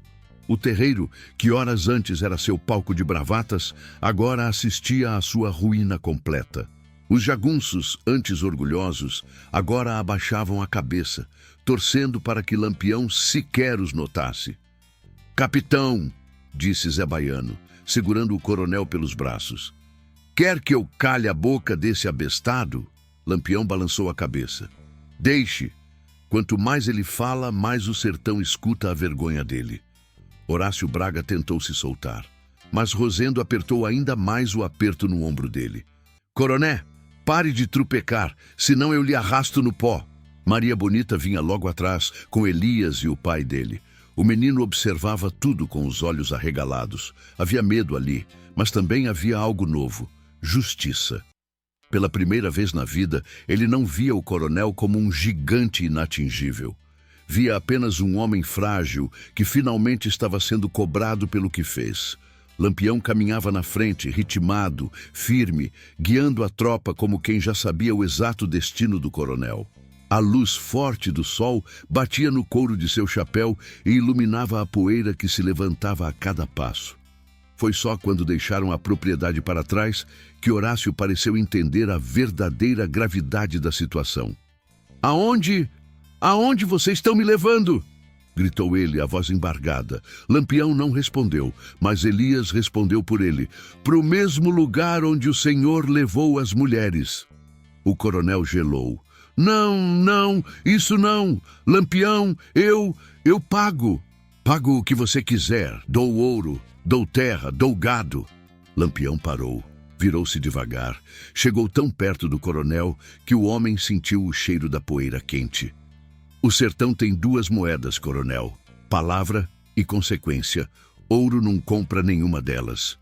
O terreiro, que horas antes era seu palco de bravatas, agora assistia à sua ruína completa. Os jagunços, antes orgulhosos, agora abaixavam a cabeça, torcendo para que Lampião sequer os notasse. Capitão, disse Zé Baiano, segurando o coronel pelos braços. Quer que eu calhe a boca desse abestado? Lampião balançou a cabeça. Deixe. Quanto mais ele fala, mais o sertão escuta a vergonha dele. Horácio Braga tentou se soltar, mas Rosendo apertou ainda mais o aperto no ombro dele. Coroné, pare de trupecar, senão eu lhe arrasto no pó. Maria Bonita vinha logo atrás, com Elias e o pai dele. O menino observava tudo com os olhos arregalados. Havia medo ali, mas também havia algo novo: justiça. Pela primeira vez na vida, ele não via o coronel como um gigante inatingível. Via apenas um homem frágil que finalmente estava sendo cobrado pelo que fez. Lampião caminhava na frente, ritmado, firme, guiando a tropa como quem já sabia o exato destino do coronel. A luz forte do sol batia no couro de seu chapéu e iluminava a poeira que se levantava a cada passo. Foi só quando deixaram a propriedade para trás que Horácio pareceu entender a verdadeira gravidade da situação. Aonde vocês estão me levando? Gritou ele, a voz embargada. Lampião não respondeu, mas Elias respondeu por ele. Pro mesmo lugar onde o Senhor levou as mulheres. O coronel gelou. Não, isso não. Lampião, eu pago. Pago o que você quiser. Dou ouro, dou terra, dou gado. Lampião parou. Virou-se devagar. Chegou tão perto do coronel que o homem sentiu o cheiro da poeira quente. O sertão tem duas moedas, coronel: palavra e consequência. Ouro não compra nenhuma delas.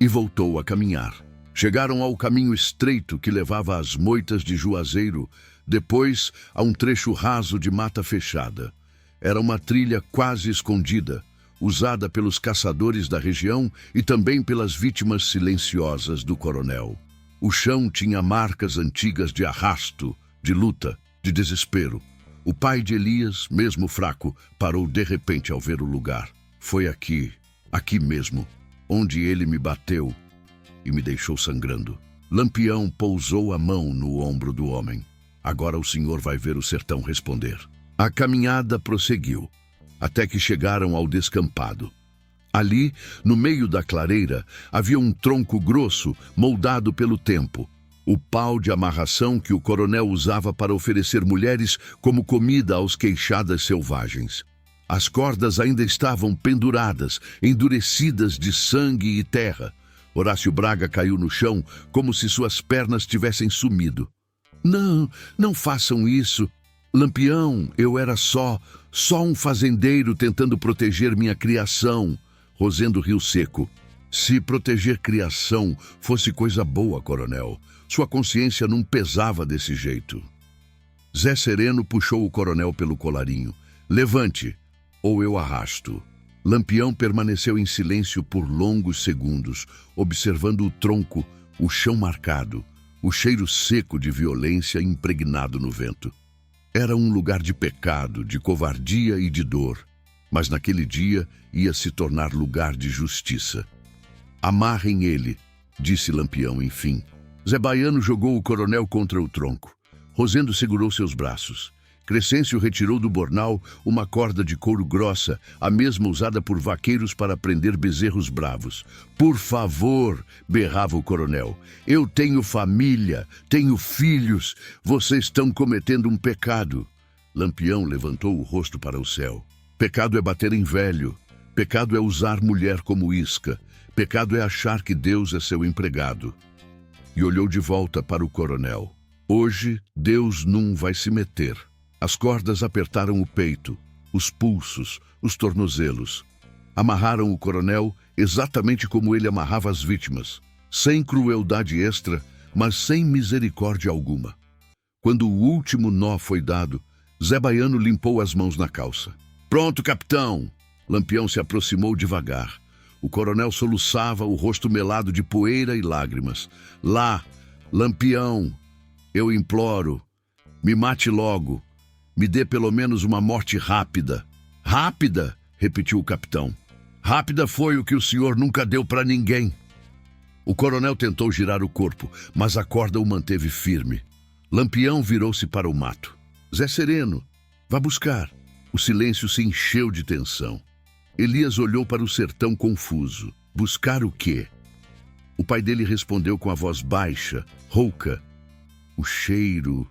E voltou a caminhar. Chegaram ao caminho estreito que levava às moitas de Juazeiro, depois a um trecho raso de mata fechada. Era uma trilha quase escondida, usada pelos caçadores da região e também pelas vítimas silenciosas do coronel. O chão tinha marcas antigas de arrasto, de luta, de desespero. O pai de Elias, mesmo fraco, parou de repente ao ver o lugar. Foi aqui mesmo, onde ele me bateu e me deixou sangrando. Lampião pousou a mão no ombro do homem. Agora o senhor vai ver o sertão responder. A caminhada prosseguiu, até que chegaram ao descampado. Ali, no meio da clareira, havia um tronco grosso, moldado pelo tempo. O pau de amarração que o coronel usava para oferecer mulheres como comida aos queixadas selvagens. As cordas ainda estavam penduradas, endurecidas de sangue e terra. Horácio Braga caiu no chão como se suas pernas tivessem sumido. Não, não façam isso. Lampião, eu era só um fazendeiro tentando proteger minha criação. Rosendo riu seco. Se proteger criação fosse coisa boa, coronel, sua consciência não pesava desse jeito. Zé Sereno puxou o coronel pelo colarinho. Levante, ou eu arrasto. Lampião permaneceu em silêncio por longos segundos, observando o tronco, o chão marcado, o cheiro seco de violência impregnado no vento. Era um lugar de pecado, de covardia e de dor, mas naquele dia ia se tornar lugar de justiça. Amarrem ele, disse Lampião, enfim. Zé Baiano jogou o coronel contra o tronco. Rosendo segurou seus braços. Crescêncio retirou do bornal uma corda de couro grossa, a mesma usada por vaqueiros para prender bezerros bravos. Por favor, berrava o coronel, eu tenho família, tenho filhos, vocês estão cometendo um pecado. Lampião levantou o rosto para o céu. Pecado é bater em velho, pecado é usar mulher como isca, pecado é achar que Deus é seu empregado. E olhou de volta para o coronel. Hoje, Deus não vai se meter. As cordas apertaram o peito, os pulsos, os tornozelos. Amarraram o coronel exatamente como ele amarrava as vítimas, sem crueldade extra, mas sem misericórdia alguma. Quando o último nó foi dado, Zé Baiano limpou as mãos na calça. Pronto, capitão! Lampião se aproximou devagar. O coronel soluçava, o rosto melado de poeira e lágrimas. Lá, Lampião, eu imploro, me mate logo. Me dê pelo menos uma morte rápida. Rápida? Repetiu o capitão. Rápida foi o que o senhor nunca deu para ninguém. O coronel tentou girar o corpo, mas a corda o manteve firme. Lampião virou-se para o mato. Zé Sereno, vá buscar. O silêncio se encheu de tensão. Elias olhou para o sertão confuso. Buscar o quê? O pai dele respondeu com a voz baixa, rouca. O cheiro...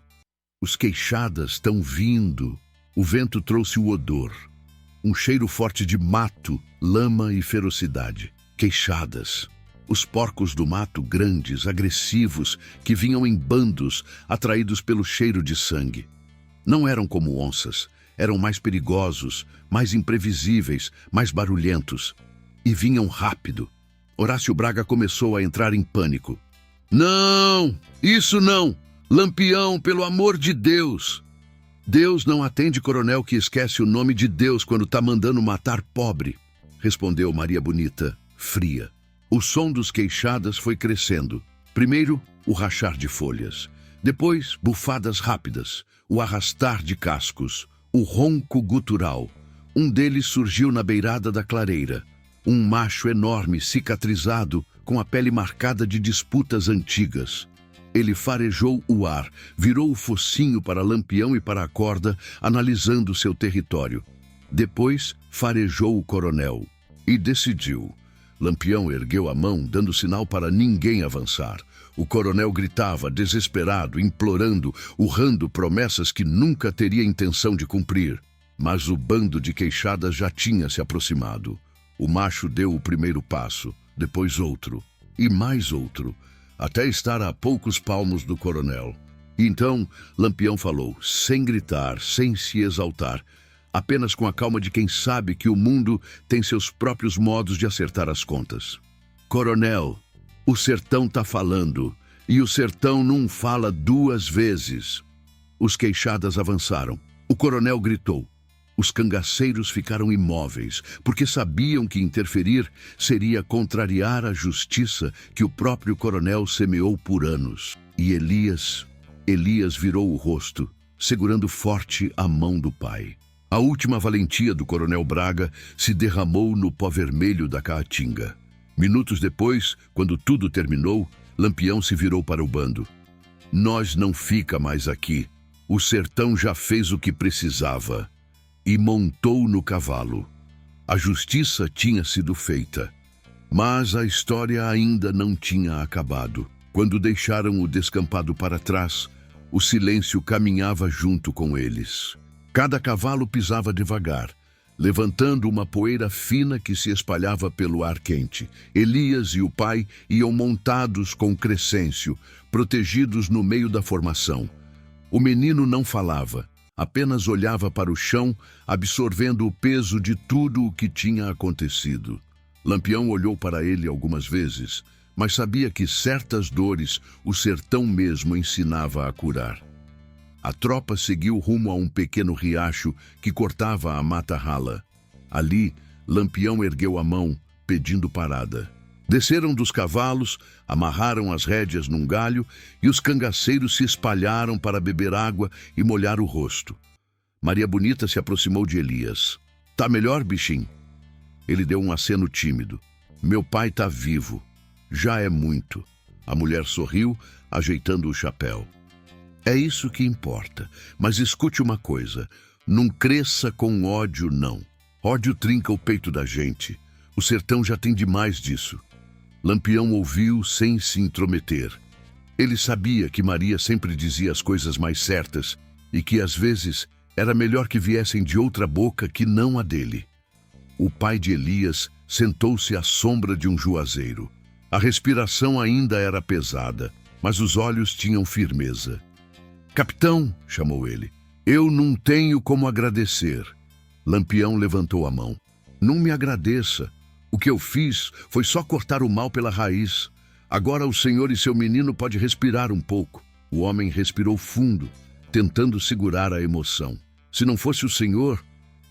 Os queixadas estão vindo. O vento trouxe o odor. Um cheiro forte de mato, lama e ferocidade. Queixadas. Os porcos do mato grandes, agressivos, que vinham em bandos, atraídos pelo cheiro de sangue. Não eram como onças. Eram mais perigosos, mais imprevisíveis, mais barulhentos. E vinham rápido. Horácio Braga começou a entrar em pânico. Não! Isso não! Lampião, pelo amor de Deus! Deus não atende coronel que esquece o nome de Deus quando tá mandando matar pobre, respondeu Maria Bonita, fria. O som dos queixadas foi crescendo. Primeiro, o rachar de folhas. Depois, bufadas rápidas, o arrastar de cascos, o ronco gutural. Um deles surgiu na beirada da clareira. Um macho enorme, cicatrizado, com a pele marcada de disputas antigas. Ele farejou o ar, virou o focinho para Lampião e para a corda, analisando seu território. Depois, farejou o coronel e decidiu. Lampião ergueu a mão, dando sinal para ninguém avançar. O coronel gritava, desesperado, implorando, urrando promessas que nunca teria intenção de cumprir. Mas o bando de queixadas já tinha se aproximado. O macho deu o primeiro passo, depois outro, e mais outro. até estar a poucos palmos do coronel. Então, Lampião falou, sem gritar, sem se exaltar, apenas com a calma de quem sabe que o mundo tem seus próprios modos de acertar as contas. Coronel, o sertão tá falando, e o sertão não fala duas vezes. Os queixadas avançaram. O coronel gritou. Os cangaceiros ficaram imóveis, porque sabiam que interferir seria contrariar a justiça que o próprio coronel semeou por anos. E Elias virou o rosto, segurando forte a mão do pai. A última valentia do coronel Braga se derramou no pó vermelho da caatinga. Minutos depois, quando tudo terminou, Lampião se virou para o bando. Nós não fica mais aqui. O sertão já fez o que precisava. E montou no cavalo. A justiça tinha sido feita. Mas a história ainda não tinha acabado. Quando deixaram o descampado para trás, o silêncio caminhava junto com eles. Cada cavalo pisava devagar, levantando uma poeira fina que se espalhava pelo ar quente. Elias e o pai iam montados com Crescêncio, protegidos no meio da formação. O menino não falava, apenas olhava para o chão, absorvendo o peso de tudo o que tinha acontecido. Lampião olhou para ele algumas vezes, mas sabia que certas dores o sertão mesmo ensinava a curar. A tropa seguiu rumo a um pequeno riacho que cortava a mata rala. Ali, Lampião ergueu a mão, pedindo parada. Desceram dos cavalos, amarraram as rédeas num galho e os cangaceiros se espalharam para beber água e molhar o rosto. Maria Bonita se aproximou de Elias. Tá melhor, bichinho? Ele deu um aceno tímido. Meu pai tá vivo. Já é muito. A mulher sorriu, ajeitando o chapéu. É isso que importa. Mas escute uma coisa. Não cresça com ódio, não. Ódio trinca o peito da gente. O sertão já tem demais disso. Lampião ouviu sem se intrometer. Ele sabia que Maria sempre dizia as coisas mais certas e que, às vezes, era melhor que viessem de outra boca que não a dele. O pai de Elias sentou-se à sombra de um juazeiro. A respiração ainda era pesada, mas os olhos tinham firmeza. Capitão, chamou ele, eu não tenho como agradecer. Lampião levantou a mão. Não me agradeça. O que eu fiz foi só cortar o mal pela raiz. Agora o senhor e seu menino podem respirar um pouco. O homem respirou fundo, tentando segurar a emoção. Se não fosse o senhor,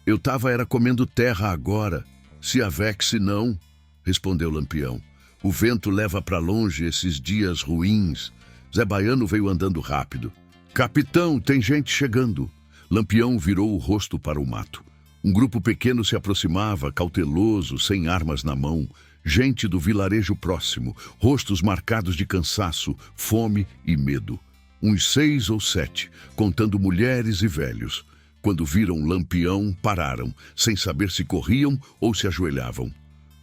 eu era comendo terra agora. Se avexe não, respondeu Lampião. O vento leva para longe esses dias ruins. Zé Baiano veio andando rápido. Capitão, tem gente chegando. Lampião virou o rosto para o mato. Um grupo pequeno se aproximava, cauteloso, sem armas na mão. Gente do vilarejo próximo, rostos marcados de cansaço, fome e medo. Uns 6 ou 7, contando mulheres e velhos. Quando viram Lampião, pararam, sem saber se corriam ou se ajoelhavam.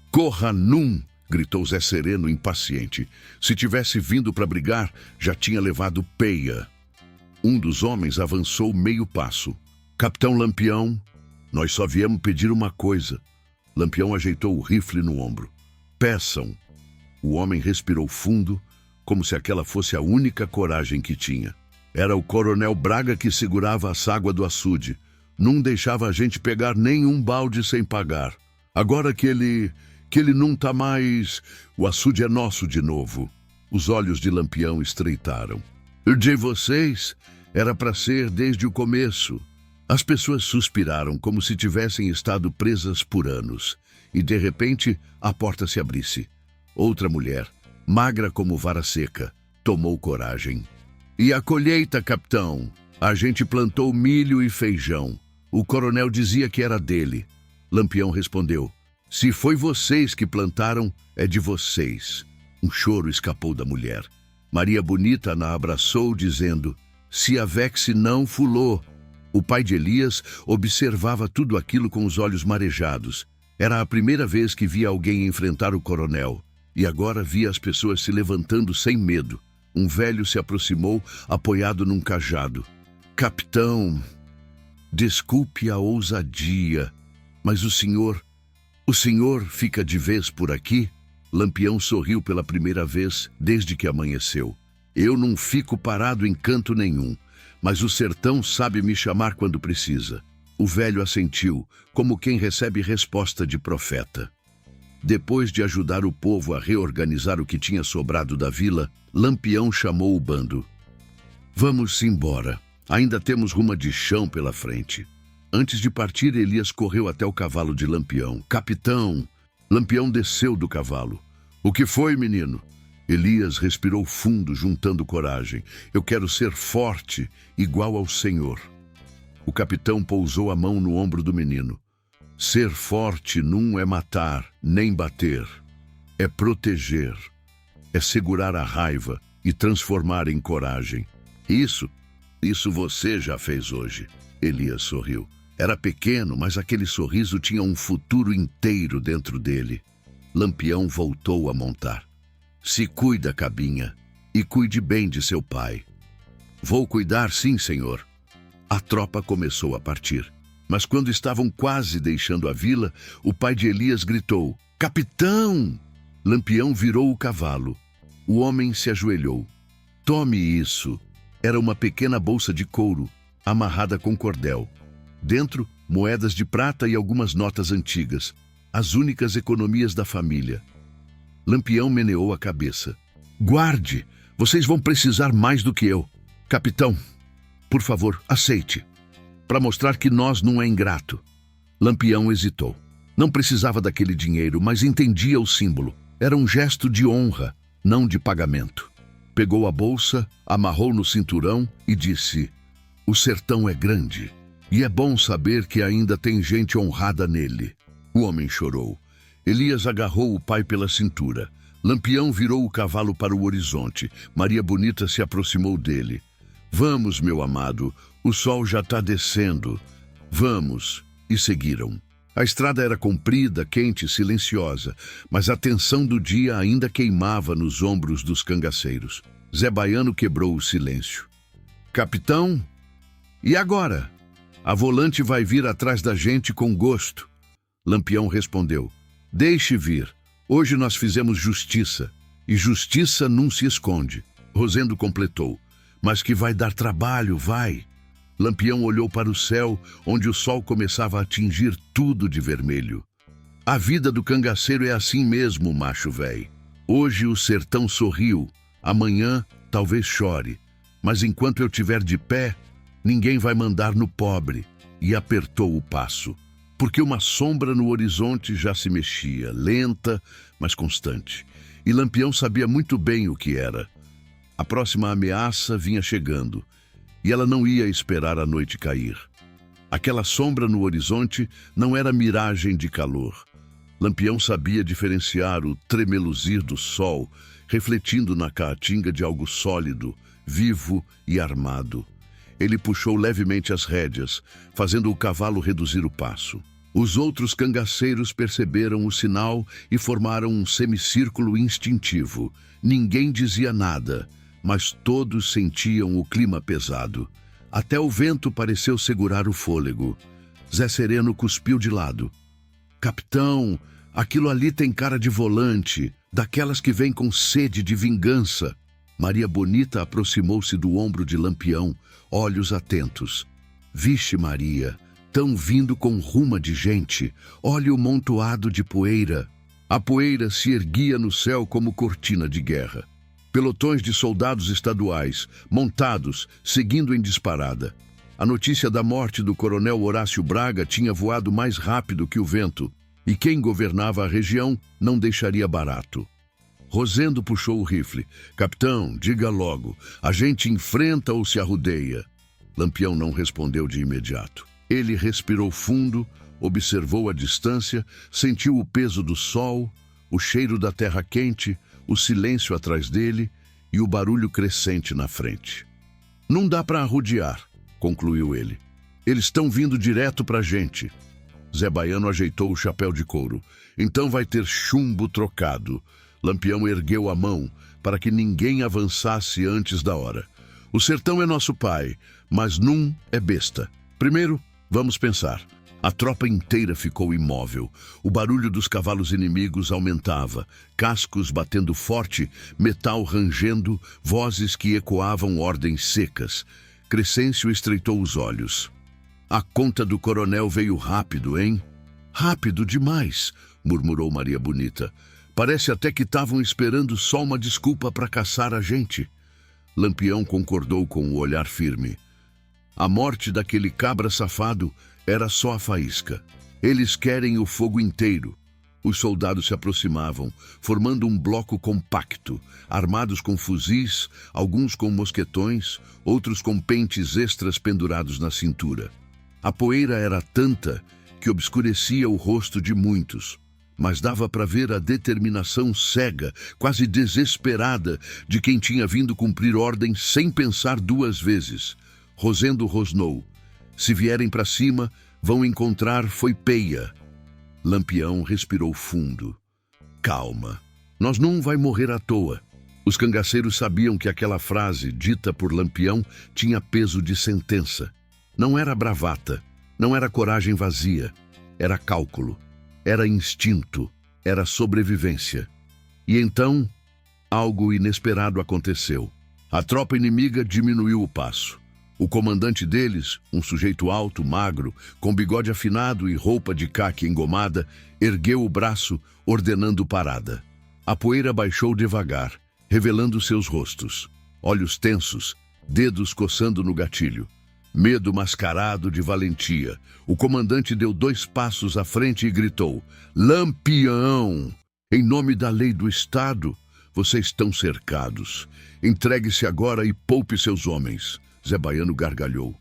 Corra num! Gritou Zé Sereno impaciente. Se tivesse vindo para brigar, já tinha levado peia. Um dos homens avançou meio passo. Capitão Lampião, nós só viemos pedir uma coisa. Lampião ajeitou o rifle no ombro. Peçam. O homem respirou fundo, como se aquela fosse a única coragem que tinha. Era o coronel Braga que segurava a ságua do açude. Não deixava a gente pegar nenhum balde sem pagar. Agora que ele não tá mais, o açude é nosso de novo. Os olhos de Lampião estreitaram. O de vocês era para ser desde o começo. As pessoas suspiraram como se tivessem estado presas por anos. E, de repente, a porta se abrisse. Outra mulher, magra como vara seca, tomou coragem. E a colheita, capitão? A gente plantou milho e feijão. O coronel dizia que era dele. Lampião respondeu. Se foi vocês que plantaram, é de vocês. Um choro escapou da mulher. Maria Bonita a abraçou, dizendo, se avexe não fulô. O pai de Elias observava tudo aquilo com os olhos marejados. Era a primeira vez que via alguém enfrentar o coronel. E agora via as pessoas se levantando sem medo. Um velho se aproximou, apoiado num cajado. Capitão, desculpe a ousadia, mas o senhor fica de vez por aqui? Lampião sorriu pela primeira vez desde que amanheceu. Eu não fico parado em canto nenhum, mas o sertão sabe me chamar quando precisa. O velho assentiu, como quem recebe resposta de profeta. Depois de ajudar o povo a reorganizar o que tinha sobrado da vila, Lampião chamou o bando. Vamos embora. Ainda temos ruma de chão pela frente. Antes de partir, Elias correu até o cavalo de Lampião. Capitão! Lampião desceu do cavalo. O que foi, menino? Elias respirou fundo, juntando coragem. Eu quero ser forte, igual ao Senhor. O capitão pousou a mão no ombro do menino. Ser forte não é matar, nem bater. É proteger. É segurar a raiva e transformar em coragem. Isso você já fez hoje. Elias sorriu. Era pequeno, mas aquele sorriso tinha um futuro inteiro dentro dele. Lampião voltou a montar. Se cuida, cabinha, e cuide bem de seu pai. Vou cuidar, sim, senhor. A tropa começou a partir. Mas quando estavam quase deixando a vila, o pai de Elias gritou: Capitão! Lampião virou o cavalo. O homem se ajoelhou. Tome isso. Era uma pequena bolsa de couro, amarrada com cordel. Dentro, moedas de prata e algumas notas antigas, as únicas economias da família. Lampião meneou a cabeça. Guarde! Vocês vão precisar mais do que eu. Capitão, por favor, aceite. Para mostrar que nós não é ingrato. Lampião hesitou. Não precisava daquele dinheiro, mas entendia o símbolo. Era um gesto de honra, não de pagamento. Pegou a bolsa, amarrou no cinturão e disse: O sertão é grande, e é bom saber que ainda tem gente honrada nele. O homem chorou. Elias agarrou o pai pela cintura. Lampião virou o cavalo para o horizonte. Maria Bonita se aproximou dele. Vamos, meu amado, o sol já está descendo. Vamos. E seguiram. A estrada era comprida, quente e silenciosa, mas a tensão do dia ainda queimava nos ombros dos cangaceiros. Zé Baiano quebrou o silêncio. Capitão? E agora? A volante vai vir atrás da gente com gosto. Lampião respondeu: Deixe vir. Hoje nós fizemos justiça. E justiça não se esconde. Rosendo completou: Mas que vai dar trabalho, vai. Lampião olhou para o céu, onde o sol começava a tingir tudo de vermelho. A vida do cangaceiro é assim mesmo, macho véi. Hoje o sertão sorriu, amanhã talvez chore. Mas enquanto eu estiver de pé, ninguém vai mandar no pobre. E apertou o passo, porque uma sombra no horizonte já se mexia, lenta, mas constante. E Lampião sabia muito bem o que era. A próxima ameaça vinha chegando, e ela não ia esperar a noite cair. Aquela sombra no horizonte não era miragem de calor. Lampião sabia diferenciar o tremeluzir do sol, refletindo na caatinga de algo sólido, vivo e armado. Ele puxou levemente as rédeas, fazendo o cavalo reduzir o passo. Os outros cangaceiros perceberam o sinal e formaram um semicírculo instintivo. Ninguém dizia nada, mas todos sentiam o clima pesado. Até o vento pareceu segurar o fôlego. Zé Sereno cuspiu de lado. Capitão, aquilo ali tem cara de volante, daquelas que vêm com sede de vingança. Maria Bonita aproximou-se do ombro de Lampião, olhos atentos. Vixe Maria, tão vindo com ruma de gente, olha o montoado de poeira. A poeira se erguia no céu como cortina de guerra. Pelotões de soldados estaduais, montados, seguindo em disparada. A notícia da morte do coronel Horácio Braga tinha voado mais rápido que o vento, e quem governava a região não deixaria barato. Rosendo puxou o rifle. Capitão, diga logo, a gente enfrenta ou se arrodeia? Lampião não respondeu de imediato. Ele respirou fundo, observou a distância, sentiu o peso do sol, o cheiro da terra quente, o silêncio atrás dele e o barulho crescente na frente. Não dá para arrodear, concluiu ele. Eles estão vindo direto para a gente. Zé Baiano ajeitou o chapéu de couro. Então vai ter chumbo trocado. Lampião ergueu a mão para que ninguém avançasse antes da hora. O sertão é nosso pai, mas num é besta. Primeiro, vamos pensar. A tropa inteira ficou imóvel. O barulho dos cavalos inimigos aumentava, cascos batendo forte, metal rangendo, vozes que ecoavam ordens secas. Crescêncio estreitou os olhos. A conta do coronel veio rápido, hein? Rápido demais, murmurou Maria Bonita. Parece até que estavam esperando só uma desculpa para caçar a gente. Lampião concordou com o olhar firme. A morte daquele cabra safado era só a faísca. Eles querem o fogo inteiro. Os soldados se aproximavam, formando um bloco compacto, armados com fuzis, alguns com mosquetões, outros com pentes extras pendurados na cintura. A poeira era tanta que obscurecia o rosto de muitos, mas dava para ver a determinação cega, quase desesperada, de quem tinha vindo cumprir ordem sem pensar duas vezes. Rosendo rosnou. Se vierem para cima, vão encontrar foi peia. Lampião respirou fundo. Calma, nós não vai morrer à toa. Os cangaceiros sabiam que aquela frase, dita por Lampião, tinha peso de sentença. Não era bravata, não era coragem vazia. Era cálculo, era instinto, era sobrevivência. E então, algo inesperado aconteceu. A tropa inimiga diminuiu o passo. O comandante deles, um sujeito alto, magro, com bigode afinado e roupa de caque engomada, ergueu o braço, ordenando parada. A poeira baixou devagar, revelando seus rostos. Olhos tensos, dedos coçando no gatilho. Medo mascarado de valentia. O comandante deu 2 passos à frente e gritou: Lampião! Em nome da lei do Estado, vocês estão cercados. Entregue-se agora e poupe seus homens. Zé Baiano gargalhou.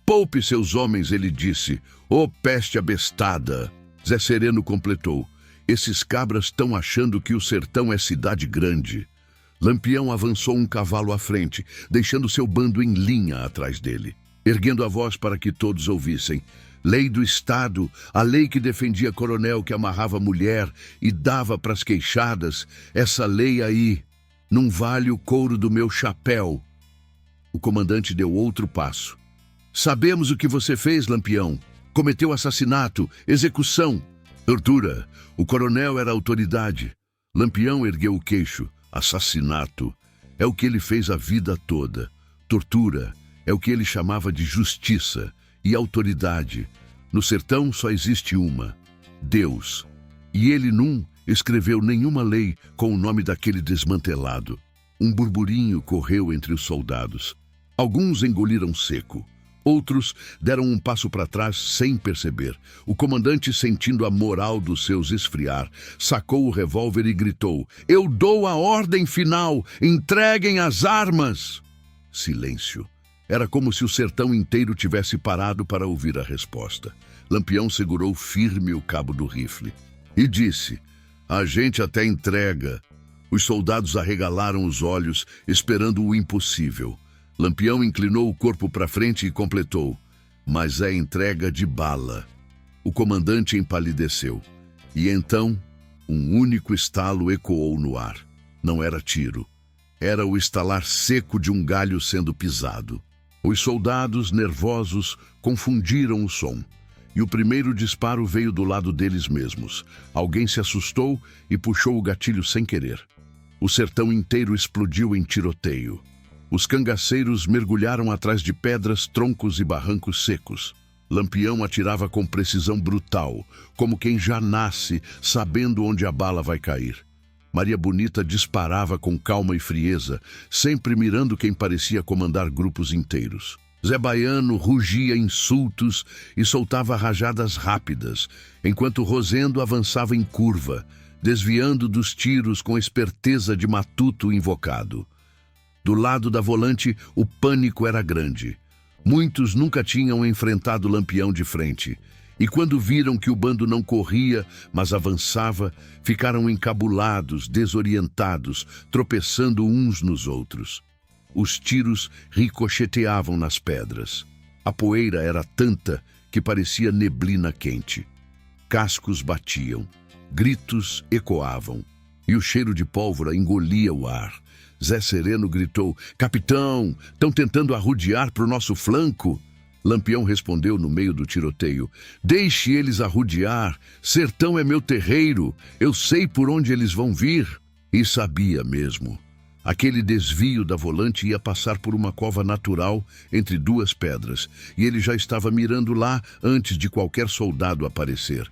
Poupe seus homens, ele disse. Ô peste abestada! Zé Sereno completou. Esses cabras estão achando que o sertão é cidade grande. Lampião avançou um cavalo à frente, deixando seu bando em linha atrás dele, erguendo a voz para que todos ouvissem. Lei do Estado, a lei que defendia coronel que amarrava mulher e dava pras queixadas, essa lei aí não vale o couro do meu chapéu. O comandante deu outro passo. Sabemos o que você fez, Lampião. Cometeu assassinato, execução, tortura. O coronel era autoridade. Lampião ergueu o queixo. Assassinato é o que ele fez a vida toda. Tortura é o que ele chamava de justiça. E autoridade. No sertão só existe uma: Deus. E ele não escreveu nenhuma lei com o nome daquele desmantelado. Um burburinho correu entre os soldados. Alguns engoliram seco. Outros deram um passo para trás sem perceber. O comandante, sentindo a moral dos seus esfriar, sacou o revólver e gritou: Eu dou a ordem final! Entreguem as armas! Silêncio. Era como se o sertão inteiro tivesse parado para ouvir a resposta. Lampião segurou firme o cabo do rifle e disse: A gente até entrega. Os soldados arregalaram os olhos, esperando o impossível. Lampião inclinou o corpo para frente e completou: Mas é entrega de bala. O comandante empalideceu. E então, um único estalo ecoou no ar. Não era tiro. Era o estalar seco de um galho sendo pisado. Os soldados, nervosos, confundiram o som. E o primeiro disparo veio do lado deles mesmos. Alguém se assustou e puxou o gatilho sem querer. O sertão inteiro explodiu em tiroteio. Os cangaceiros mergulharam atrás de pedras, troncos e barrancos secos. Lampião atirava com precisão brutal, como quem já nasce sabendo onde a bala vai cair. Maria Bonita disparava com calma e frieza, sempre mirando quem parecia comandar grupos inteiros. Zé Baiano rugia insultos e soltava rajadas rápidas, enquanto Rosendo avançava em curva, desviando dos tiros com esperteza de matuto invocado. Do lado da volante, o pânico era grande. Muitos nunca tinham enfrentado Lampião de frente. E quando viram que o bando não corria, mas avançava, ficaram encabulados, desorientados, tropeçando uns nos outros. Os tiros ricocheteavam nas pedras. A poeira era tanta que parecia neblina quente. Cascos batiam, gritos ecoavam, e o cheiro de pólvora engolia o ar. Zé Sereno gritou: Capitão, estão tentando arrodear para o nosso flanco. Lampião respondeu no meio do tiroteio: Deixe eles arrodear, sertão é meu terreiro, eu sei por onde eles vão vir. E sabia mesmo. Aquele desvio da volante ia passar por uma cova natural entre duas pedras, e ele já estava mirando lá antes de qualquer soldado aparecer.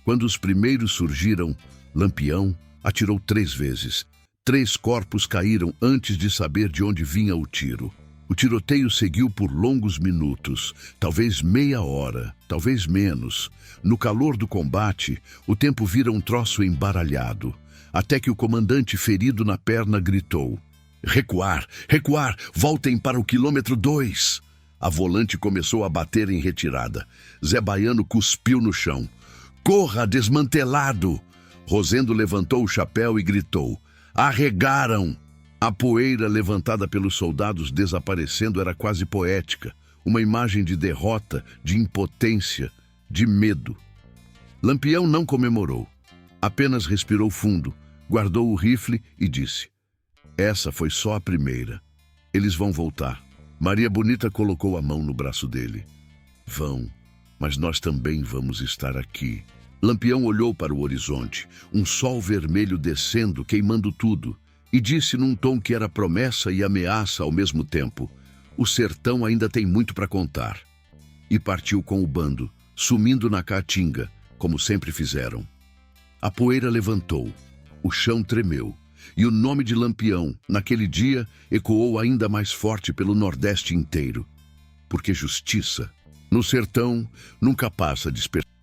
Quando os primeiros surgiram, Lampião atirou 3 vezes. 3 corpos caíram antes de saber de onde vinha o tiro. O tiroteio seguiu por longos minutos, talvez meia hora, talvez menos. No calor do combate, o tempo vira um troço embaralhado, até que o comandante, ferido na perna, gritou: Recuar! Recuar! Voltem para o quilômetro 2! A volante começou a bater em retirada. Zé Baiano cuspiu no chão. Corra, desmantelado! Rosendo levantou o chapéu e gritou: Arregaram! A poeira levantada pelos soldados desaparecendo era quase poética, uma imagem de derrota, de impotência, de medo. Lampião não comemorou, apenas respirou fundo, guardou o rifle e disse: Essa foi só a primeira. Eles vão voltar. Maria Bonita colocou a mão no braço dele. Vão, mas nós também vamos estar aqui. Lampião olhou para o horizonte, um sol vermelho descendo, queimando tudo, e disse num tom que era promessa e ameaça ao mesmo tempo: O sertão ainda tem muito para contar. E partiu com o bando, sumindo na caatinga, como sempre fizeram. A poeira levantou, o chão tremeu, e o nome de Lampião, naquele dia, ecoou ainda mais forte pelo Nordeste inteiro. Porque justiça, no sertão, nunca passa despercebido.